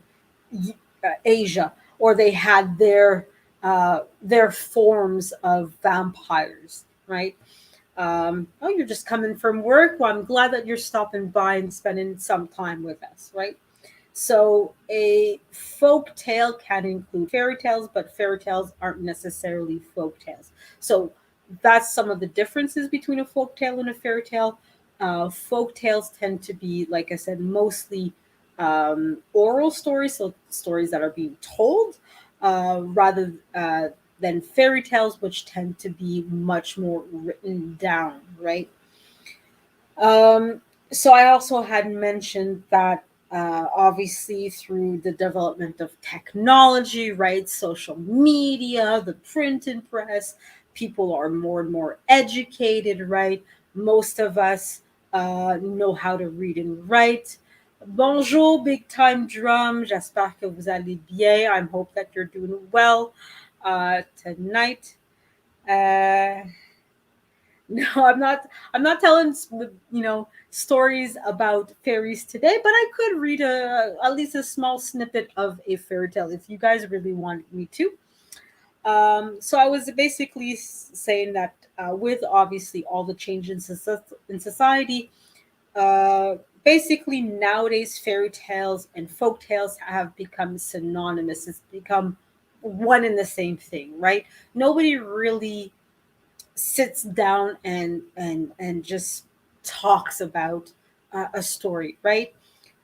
Asia, or they had their forms of vampires, right? Oh, you're just coming from work. Well, I'm glad that you're stopping by and spending some time with us, right? So, a folk tale can include fairy tales, but fairy tales aren't necessarily folk tales. So, that's some of the differences between a folk tale and a fairy tale. Folk tales tend to be, like I said, mostly oral stories, so stories that are being told, rather than fairy tales, which tend to be much more written down, right? Um, so I also had mentioned that obviously through the development of technology, right, social media, the printing press, people are more and more educated, right? Most of us know how to read and write. Bonjour, big time drum. J'espère que vous allez bien. I hope that you're doing well tonight. Uh, no, I'm not. I'm not telling stories about fairies today, but I could read at least a small snippet of a fairy tale if you guys really wanted me to. So I was basically saying that with obviously all the change in society, uh, basically nowadays fairy tales and folk tales have become synonymous. It's become one and the same thing, right? Nobody really sits down and just talks about a story, right?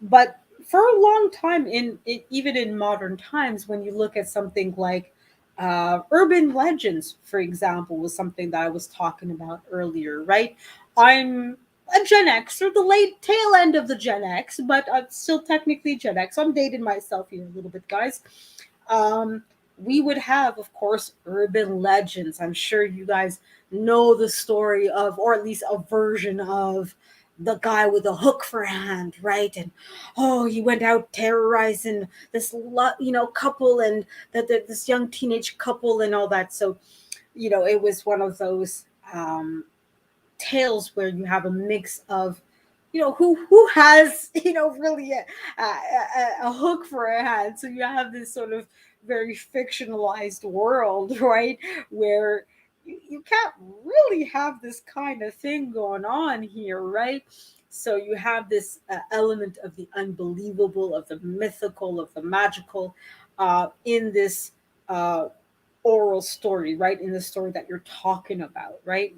But for a long time, even in modern times, when you look at something like urban legends, for example, was something that I was talking about earlier, right? I'm a Gen X, or the late tail end of the Gen X, but I'm still technically Gen X. So I'm dating myself here a little bit, guys. Um, we would have, of course, urban legends. I'm sure you guys know the story of, or at least a version of, the guy with a hook for a hand, right? And oh, he went out terrorizing this couple, and this young teenage couple and all that. So it was one of those tales where you have a mix of who has really a hook for a hand. So you have this sort of very fictionalized world, right, where you can't really have this kind of thing going on here, right? So you have this element of the unbelievable, of the mythical, of the magical, in this uh, oral story, right, in the story that you're talking about, right?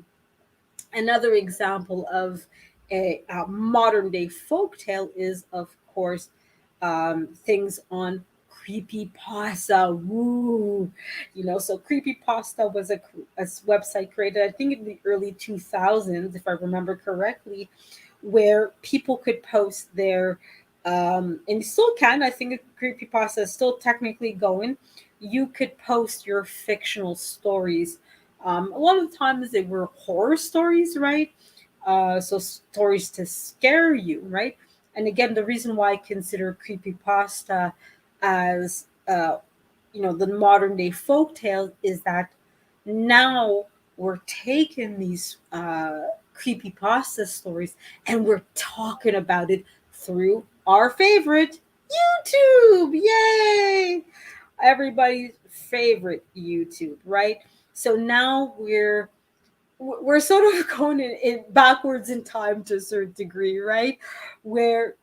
Another example of a modern day folk tale is, of course, things on creepypasta. Woo! So creepypasta was a website created, I think, in the early 2000s, if I remember correctly, where people could post their, and still can, I think creepypasta is still technically going. You could post your fictional stories. A lot of the times they were horror stories, right? So stories to scare you, right? And again, the reason why I consider creepypasta as the modern day folk tale is that now we're taking these creepypasta stories and we're talking about it through our favorite YouTube. Yay! Everybody's favorite YouTube, right? So now we're sort of going in backwards in time to a certain degree, right? Where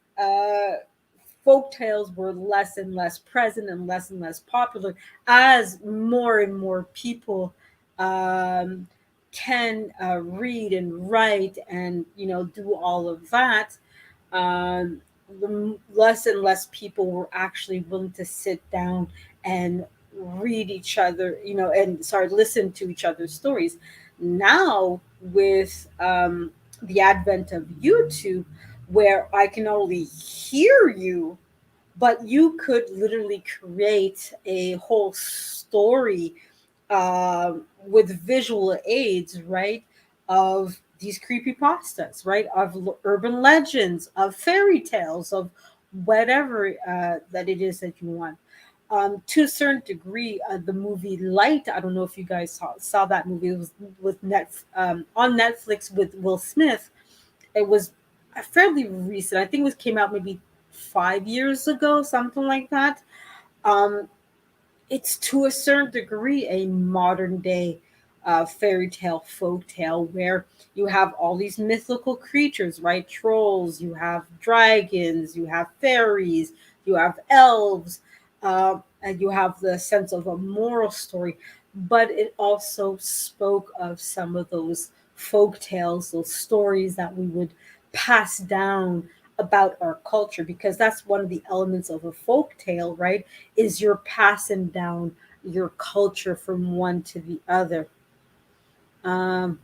folk tales were less and less present and less popular as more and more people um, can read and write and do all of that. Less and less people were actually willing to sit down and read each other, and sorry, listen to each other's stories. Now, with the advent of YouTube, where I can not only hear you, but you could literally create a whole story with visual aids, right? Of these creepy pastas, right? Of urban legends, of fairy tales, of whatever that it is that you want. To a certain degree, the movie Light. I don't know if you guys saw that movie. It was with on Netflix with Will Smith. It was fairly recent. I think it was came out maybe 5 years ago, something like that. Um, it's to a certain degree a modern day fairy tale, folk tale, where you have all these mythical creatures, right? Trolls, you have dragons, you have fairies, you have elves, and you have the sense of a moral story. But it also spoke of some of those folk tales, those stories that we would pass down about our culture, because that's one of the elements of a folk tale, right? Is you're passing down your culture from one to the other. Um,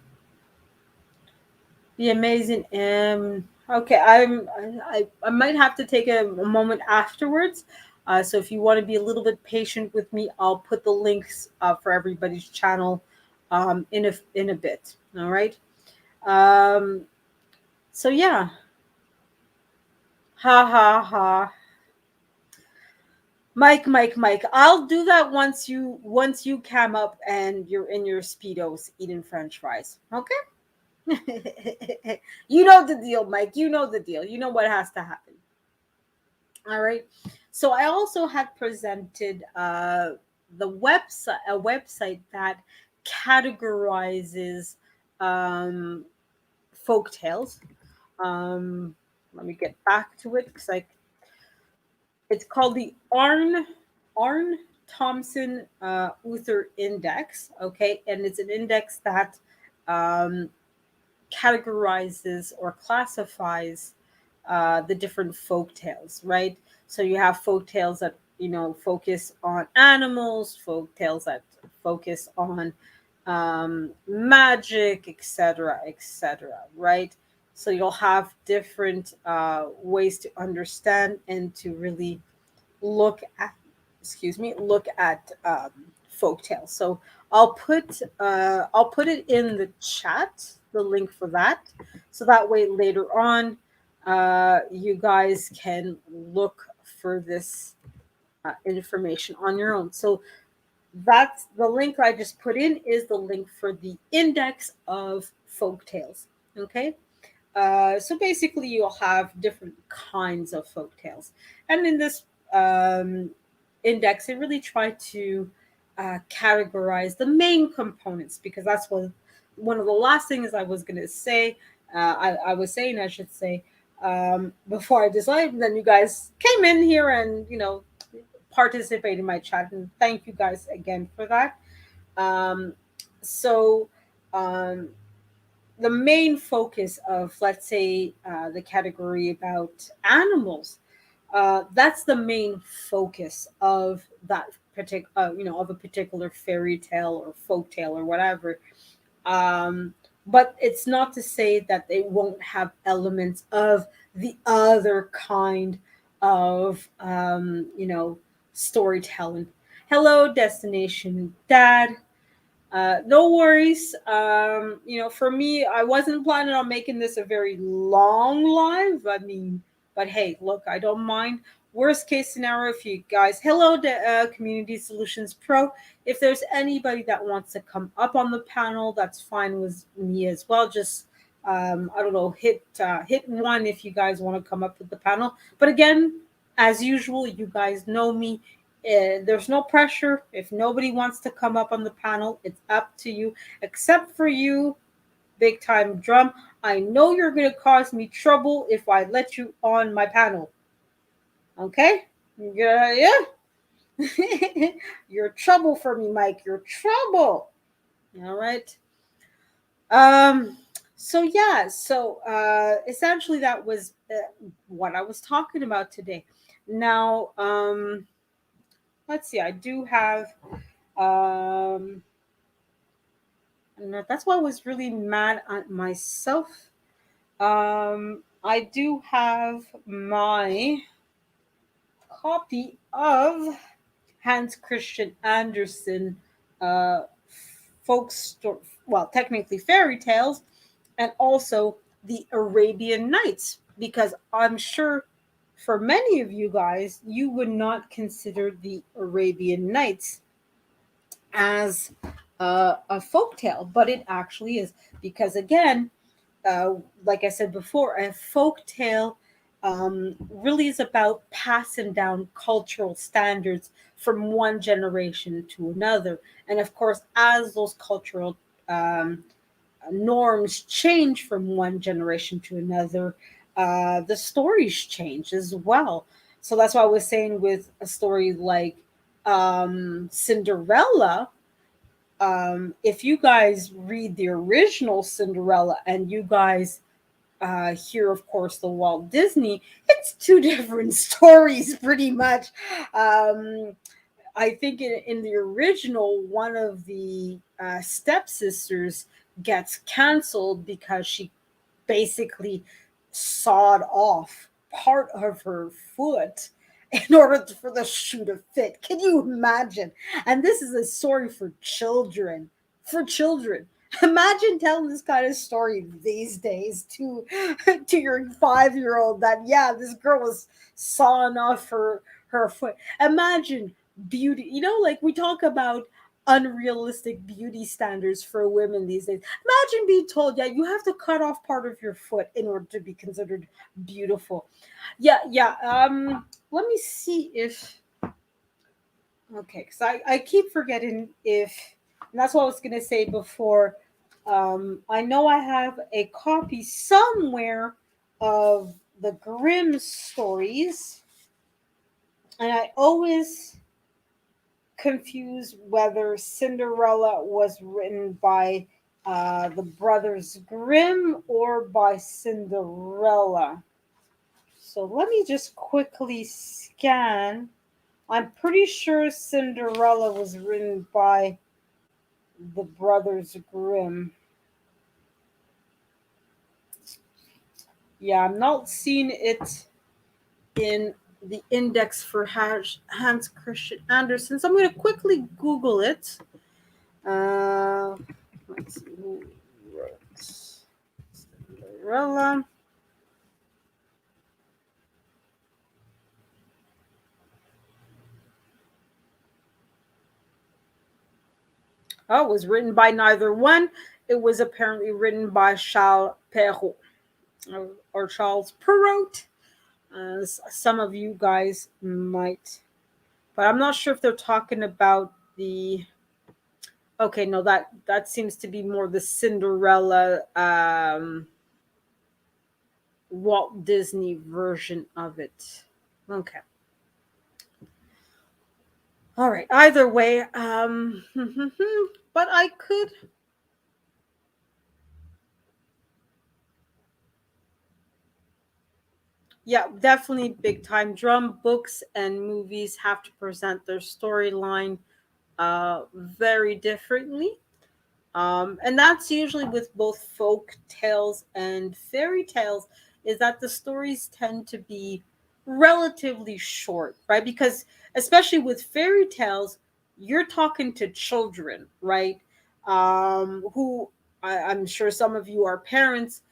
the amazing. Okay, I might have to take a moment afterwards. So if you want to be a little bit patient with me, I'll put the links for everybody's channel in a bit. All right. Um, so yeah, ha ha ha. Mike. I'll do that once you cam up and you're in your speedos eating French fries. Okay. You know the deal, Mike. You know the deal. You know what has to happen. All right. So I also had presented a website that categorizes um, folk tales. Um, Let me get back to it because it's called the Arn Thompson Uther Index. Okay, and it's an index that um, categorizes or classifies the different folk tales, right? So you have folk tales that focus on animals, folk tales that focus on magic, etc., etc., right? So you'll have different ways to understand and to really look at, excuse me, look at folktales. So I'll put it in the chat, the link for that, so that way later on, you guys can look for this information on your own. So that's the link I just put in is the link for the index of folktales. Okay. So basically, you'll have different kinds of folk tales, and in this um, index, it really tried to categorize the main components because that's what one of the last things I was going to say. I was saying, I should say, before I decided. Then you guys came in here and participated in my chat, and thank you guys again for that. Um, so. Um, the main focus of, let's say, the category about animals, that's the main focus of that particular of a particular fairy tale or folk tale or whatever. But it's not to say that they won't have elements of the other kind of storytelling. Hello, Destination Dad. No worries. For me, I wasn't planning on making this a very long live. I mean, but hey, look, I don't mind. Worst case scenario, if you guys, hello, Community Solutions Pro. If there's anybody that wants to come up on the panel, that's fine with me as well. Just I don't know, hit one if you guys want to come up with the panel. But again, as usual, you guys know me. There's no pressure. If nobody wants to come up on the panel, it's up to you. Except for you, Big Time Drum. I know you're going to cause me trouble if I let you on my panel. Okay? Yeah. You're trouble for me, Mike. You're trouble. All right. Um. So yeah. So essentially, that was what I was talking about today. Now, let's see. I do have and that's why I was really mad at myself. I do have my copy of Hans Christian Andersen folk story, well, technically fairy tales, and also the Arabian Nights, because I'm sure for many of you guys, you would not consider the Arabian Nights as a folk tale, but it actually is because again, like I said before, a folk tale really is about passing down cultural standards from one generation to another, and of course, as those cultural norms change from one generation to another, the stories change as well. So that's why I was saying with a story like Cinderella, if you guys read the original Cinderella and you guys hear, of course, the Walt Disney, it's two different stories pretty much. Um, I think in the original, one of the stepsisters gets canceled because she basically sawed off part of her foot in order for the shoe to fit. Can you imagine? And this is a story for children. For children. Imagine telling this kind of story these days to your 5-year-old that yeah, this girl was sawing off her foot. Imagine beauty. Like we talk about unrealistic beauty standards for women these days. Imagine being told, yeah, you have to cut off part of your foot in order to be considered beautiful. Yeah, yeah. Let me see if okay, because I keep forgetting if, and that's what I was gonna say before. I know I have a copy somewhere of the Grimm stories, and I always confused whether Cinderella was written by the Brothers Grimm or by Cinderella. So let me just quickly scan. I'm pretty sure Cinderella was written by the Brothers Grimm. Yeah, I'm not seeing it in the index for Hans Christian Andersen. So I'm going to quickly Google it. Uh, let's see who wrote Cinderella. Oh, it was written by neither one. It was apparently written by Charles Perrault or Charles Perrault. Some of you guys might, but I'm not sure if they're talking about the. Okay, no, that seems to be more the Cinderella Walt Disney version of it. Okay. All right. Either way, but I could, yeah, definitely big time drum books and movies have to present their storyline very differently. And that's usually with both folk tales and fairy tales, is that the stories tend to be relatively short, right? Because especially with fairy tales, you're talking to children, right? Who I'm sure some of you are parents.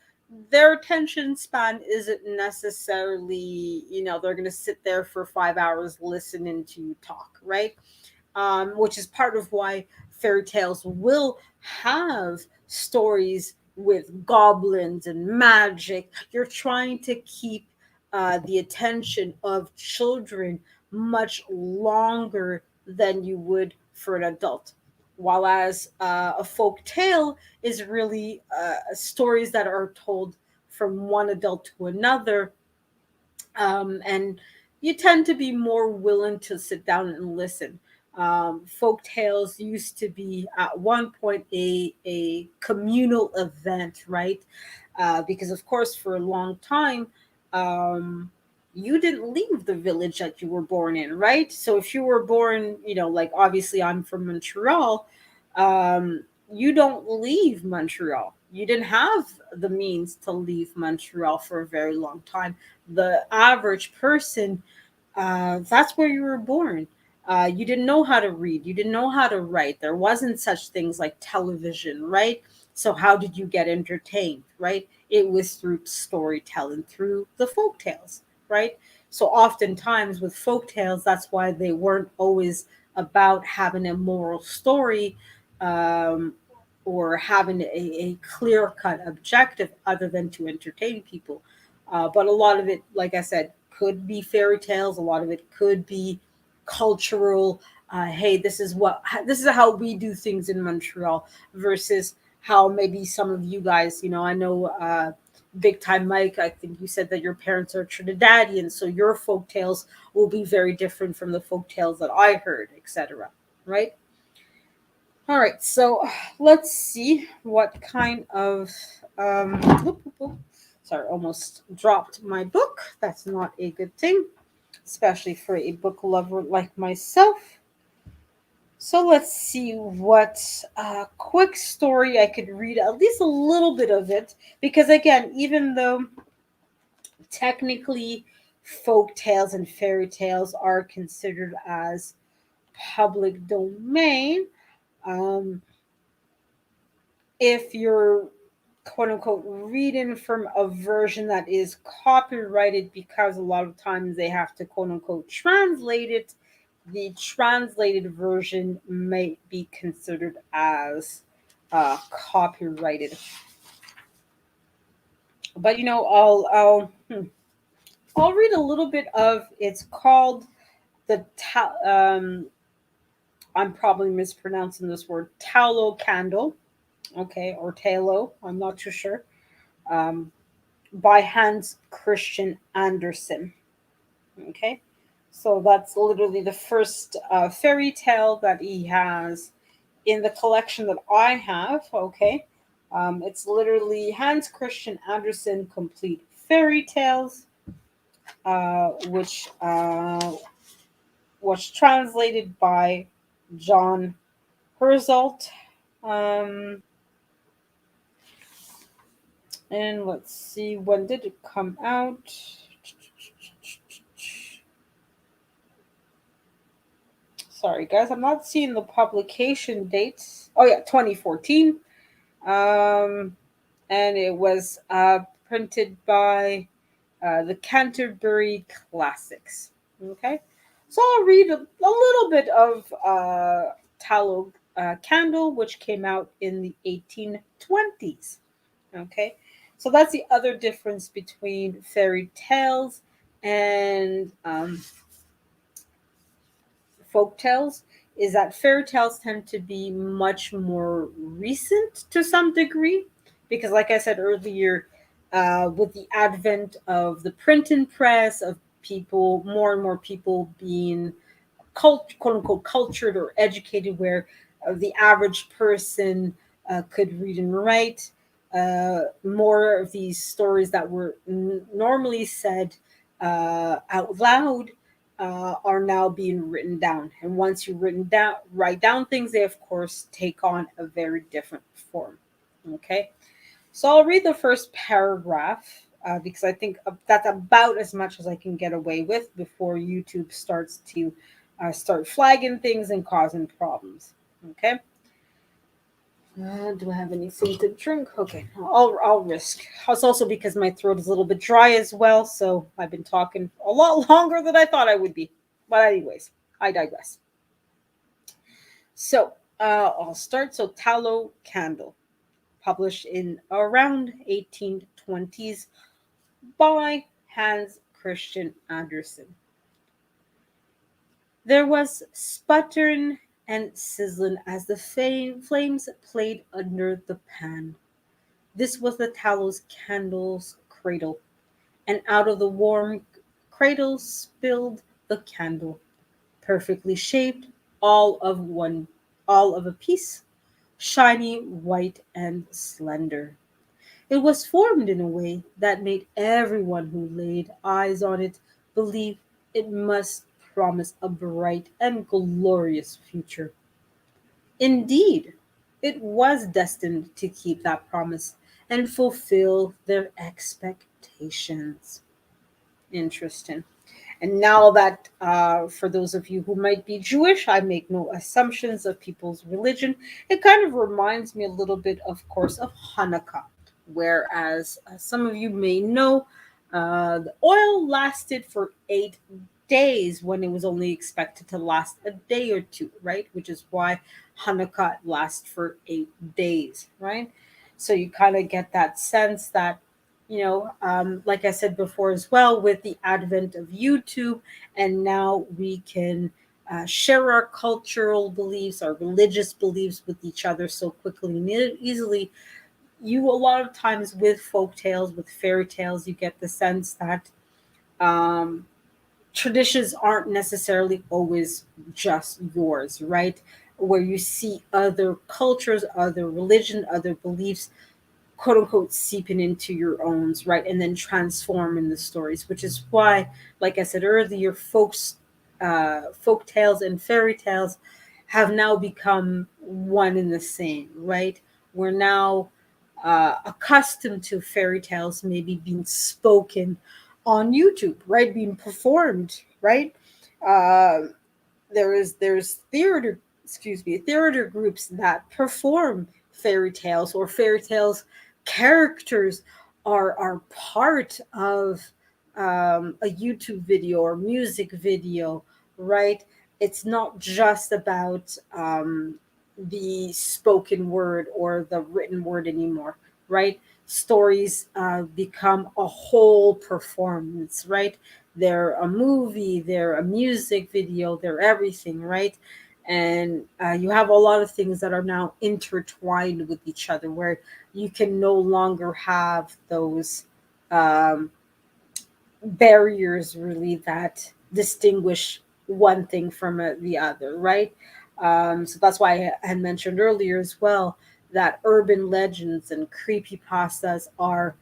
Their attention span isn't necessarily, they're going to sit there for 5 hours listening to you talk, right? Which is part of why fairy tales will have stories with goblins and magic. You're trying to keep the attention of children much longer than you would for an adult. While as a folk tale is really stories that are told from one adult to another, and you tend to be more willing to sit down and listen. Folk tales used to be at one point a communal event, right? Because of course, for a long time, um, you didn't leave the village that you were born in, right? So if you were born, like obviously I'm from Montreal, you don't leave Montreal. You didn't have the means to leave Montreal for a very long time. The average person, that's where you were born. You didn't know how to read. You didn't know how to write. There wasn't such things like television, right? So how did you get entertained, right? It was through storytelling, through the folk tales, right? So oftentimes with folk tales, that's why they weren't always about having a moral story, um, or having a clear cut objective other than to entertain people. But a lot of it, like I said, could be fairy tales. A lot of it could be cultural. Hey, this is how we do things in Montreal versus how maybe some of you guys, I know Big Time Mike, I think you said that your parents are Trinidadian, so your folk tales will be very different from the folk tales that I heard, etc. Right? All right, so let's see what kind of whoop, whoop, whoop. Sorry, almost dropped my book. That's not a good thing, especially for a book lover like myself. So let's see what quick story I could read, at least a little bit of it, because again, even though technically folk tales and fairy tales are considered as public domain, um, if you're quote unquote reading from a version that is copyrighted, because a lot of times they have to quote unquote translate it, the translated version may be considered as copyrighted. But I'll read a little bit of. It's called I'm probably mispronouncing this word, tallow candle, okay, or talo. I'm not too sure. Um, by Hans Christian Andersen. Okay, so that's literally the first fairy tale that he has in the collection that I have. Okay, it's literally Hans Christian Andersen Complete Fairy Tales, which was translated by John Herzalt. Um, and let's see, when did it come out? Sorry, guys, I'm not seeing the publication dates. Oh yeah, 2014. Um, and it was printed by the Canterbury Classics. Okay, so I'll read a little bit of Tallow Candle, which came out in the 1820s. Okay, so that's the other difference between fairy tales and folk tales, is that fairy tales tend to be much more recent to some degree, because like I said earlier, with the advent of the printing press, of people, more and more people being quote unquote cultured or educated, where the average person could read and write. More of these stories that were normally said out loud are now being written down. And once you write down things, they of course take on a very different form. Okay, so I'll read the first paragraph because I think that's about as much as I can get away with before YouTube starts to start flagging things and causing problems. Okay. Do I have anything to drink? Okay, I'll risk. It's also because my throat is a little bit dry as well, so I've been talking a lot longer than I thought I would be. But anyways, I digress. So I'll start. So Tallow Candle, published in around 1820s by Hans Christian Andersen. There was sputtering and sizzling as the flames played under the pan. This was the tallow candle's cradle, and out of the warm cradle spilled the candle, perfectly shaped, all of one, all of a piece, shiny, white, and slender. It was formed in a way that made everyone who laid eyes on it believe it must promise a bright and glorious future. Indeed, it was destined to keep that promise and fulfill their expectations. Interesting. And now that, for those of you who might be Jewish, I make no assumptions of people's religion. It kind of reminds me a little bit, of course, of Hanukkah, whereas some of you may know, the oil lasted for 8 days when it was only expected to last a day or two, right? Which is why Hanukkah lasts for 8 days, right? So you kind of get that sense that, like I said before as well, with the advent of YouTube, and now we can share our cultural beliefs, our religious beliefs with each other so quickly and easily. You, a lot of times with folk tales, with fairy tales, you get the sense that um, traditions aren't necessarily always just yours, right? Where you see other cultures, other religion, other beliefs, quote unquote, seeping into your own, right? And then transforming the stories, which is why, like I said earlier, folk tales and fairy tales have now become one and the same, right? We're now accustomed to fairy tales maybe being spoken on YouTube, right? Being performed, right? Uh, there's theater, excuse me, theater groups that perform fairy tales, or fairy tales characters are part of a YouTube video or music video, right? It's not just about the spoken word or the written word anymore, right? Stories become a whole performance, right? They're a movie, they're a music video, they're everything, right? And you have a lot of things that are now intertwined with each other, where you can no longer have those um, barriers really that distinguish one thing from the other, right? So that's why I had mentioned earlier as well that urban legends and creepypastas are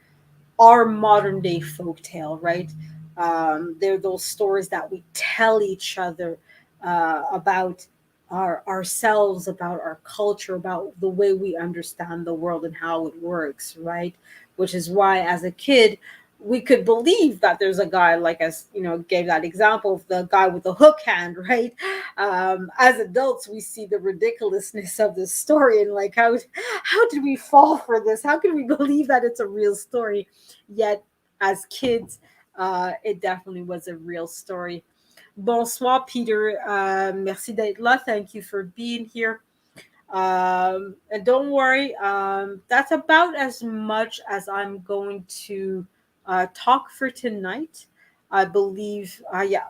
modern day folktale, right? They're those stories that we tell each other about ourselves, about our culture, about the way we understand the world and how it works, right? Which is why, as a kid, we could believe that there's a guy like us, gave that example of the guy with the hook hand, right? As adults, we see the ridiculousness of this story and like how did we fall for this? How can we believe that it's a real story? Yet, as kids, it definitely was a real story. Bonsoir, Peter. Merci d'être là. Thank you for being here. And don't worry, that's about as much as I'm going to talk for tonight. I believe, yeah,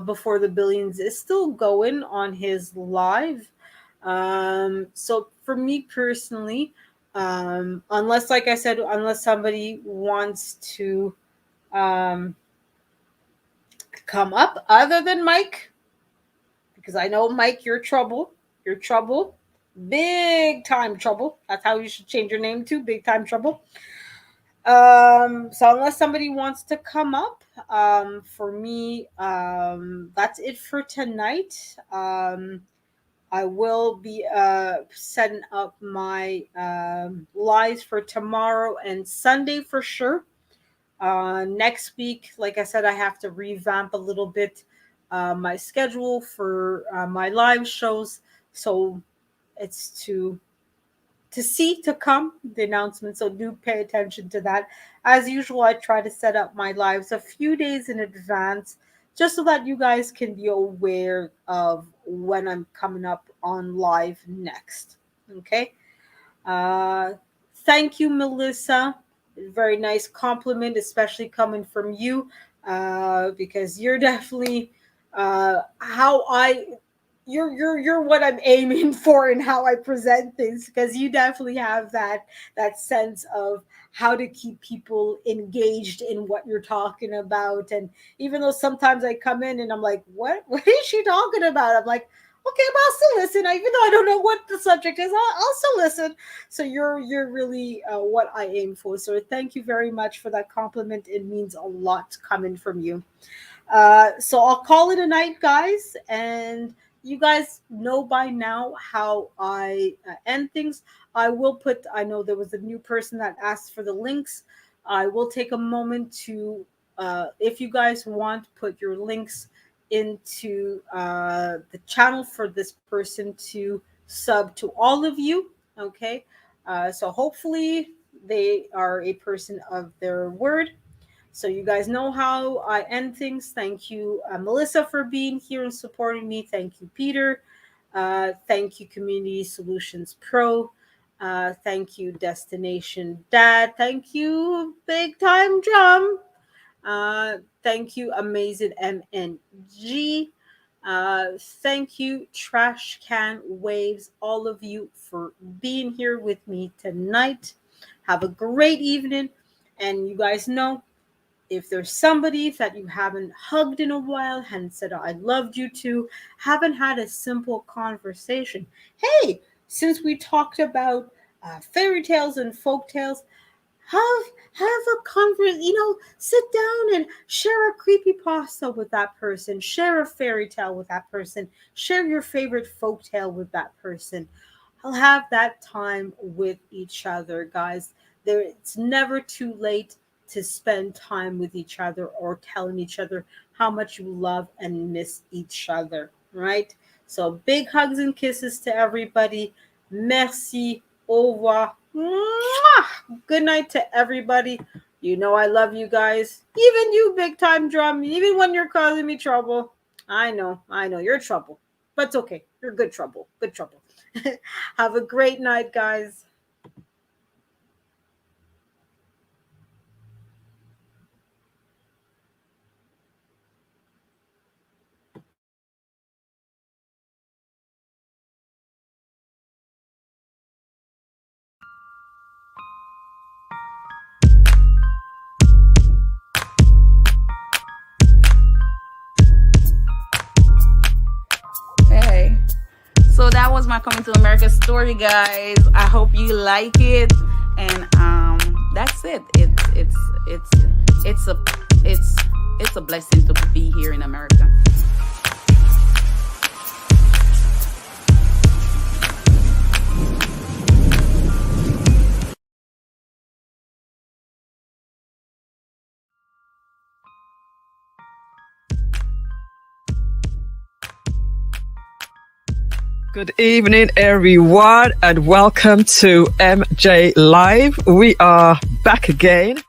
Before the Billions is still going on his live. So for me personally, unless, like I said, unless somebody wants to um, come up other than Mike, because I know, Mike, you're trouble. You're trouble. Big time trouble. That's how you should change your name to Big Time Trouble. So unless somebody wants to come up, for me, that's it for tonight. I will be setting up my lives for tomorrow and Sunday for sure. Next week, like I said, I have to revamp a little bit my schedule for my live shows. So it's to come the announcement. So do pay attention to that. As usual, I try to set up my lives a few days in advance, just so that you guys can be aware of when I'm coming up on live next. Okay. Uh, Thank you, Melissa. Very nice compliment, especially coming from you, because you're definitely how I you're what I'm aiming for in how I present things, because you definitely have that sense of how to keep people engaged in what you're talking about. And even though sometimes I come in and I'm like, what is she talking about? I'm like, okay, but I'll still listen, even though I don't know what the subject is. I'll still listen. So you're really what I aim for. So thank you very much for that compliment. It means a lot coming from you. So I'll call it a night, guys. And you guys know by now how I end things. I know there was a new person that asked for the links. I will take a moment to, if you guys want, put your links into the channel for this person to sub to all of you. Okay. So hopefully they are a person of their word. So you guys know how I end things. Thank you, Melissa, for being here and supporting me. Thank you, Peter. Thank you, Community Solutions Pro. Thank you, Destination Dad. Thank you, Big Time Drum. Thank you, Amazing MNG. Thank you, Trash Can Waves, all of you for being here with me tonight. Have a great evening. And you guys know, if there's somebody that you haven't hugged in a while and said I loved you to, haven't had a simple conversation, hey, since we talked about fairy tales and folk tales, have a conversation, sit down and share a creepy pasta with that person, share a fairy tale with that person, share your favorite folk tale with that person. I'll have that time with each other, guys. It's never too late to spend time with each other or telling each other how much you love and miss each other, right? So big hugs and kisses to everybody. Merci. Au revoir. Mwah! Good night to everybody. You know I love you guys. Even you, Big Time Drum. Even when you're causing me trouble. I know. You're trouble. But it's okay. You're good trouble. Good trouble. Have a great night, guys. Hey. So that was my coming to America story, guys. I hope you like it, and that's it. It's a it's a blessing to be here in America. Good evening, everyone, and welcome to MJ Live. We are back again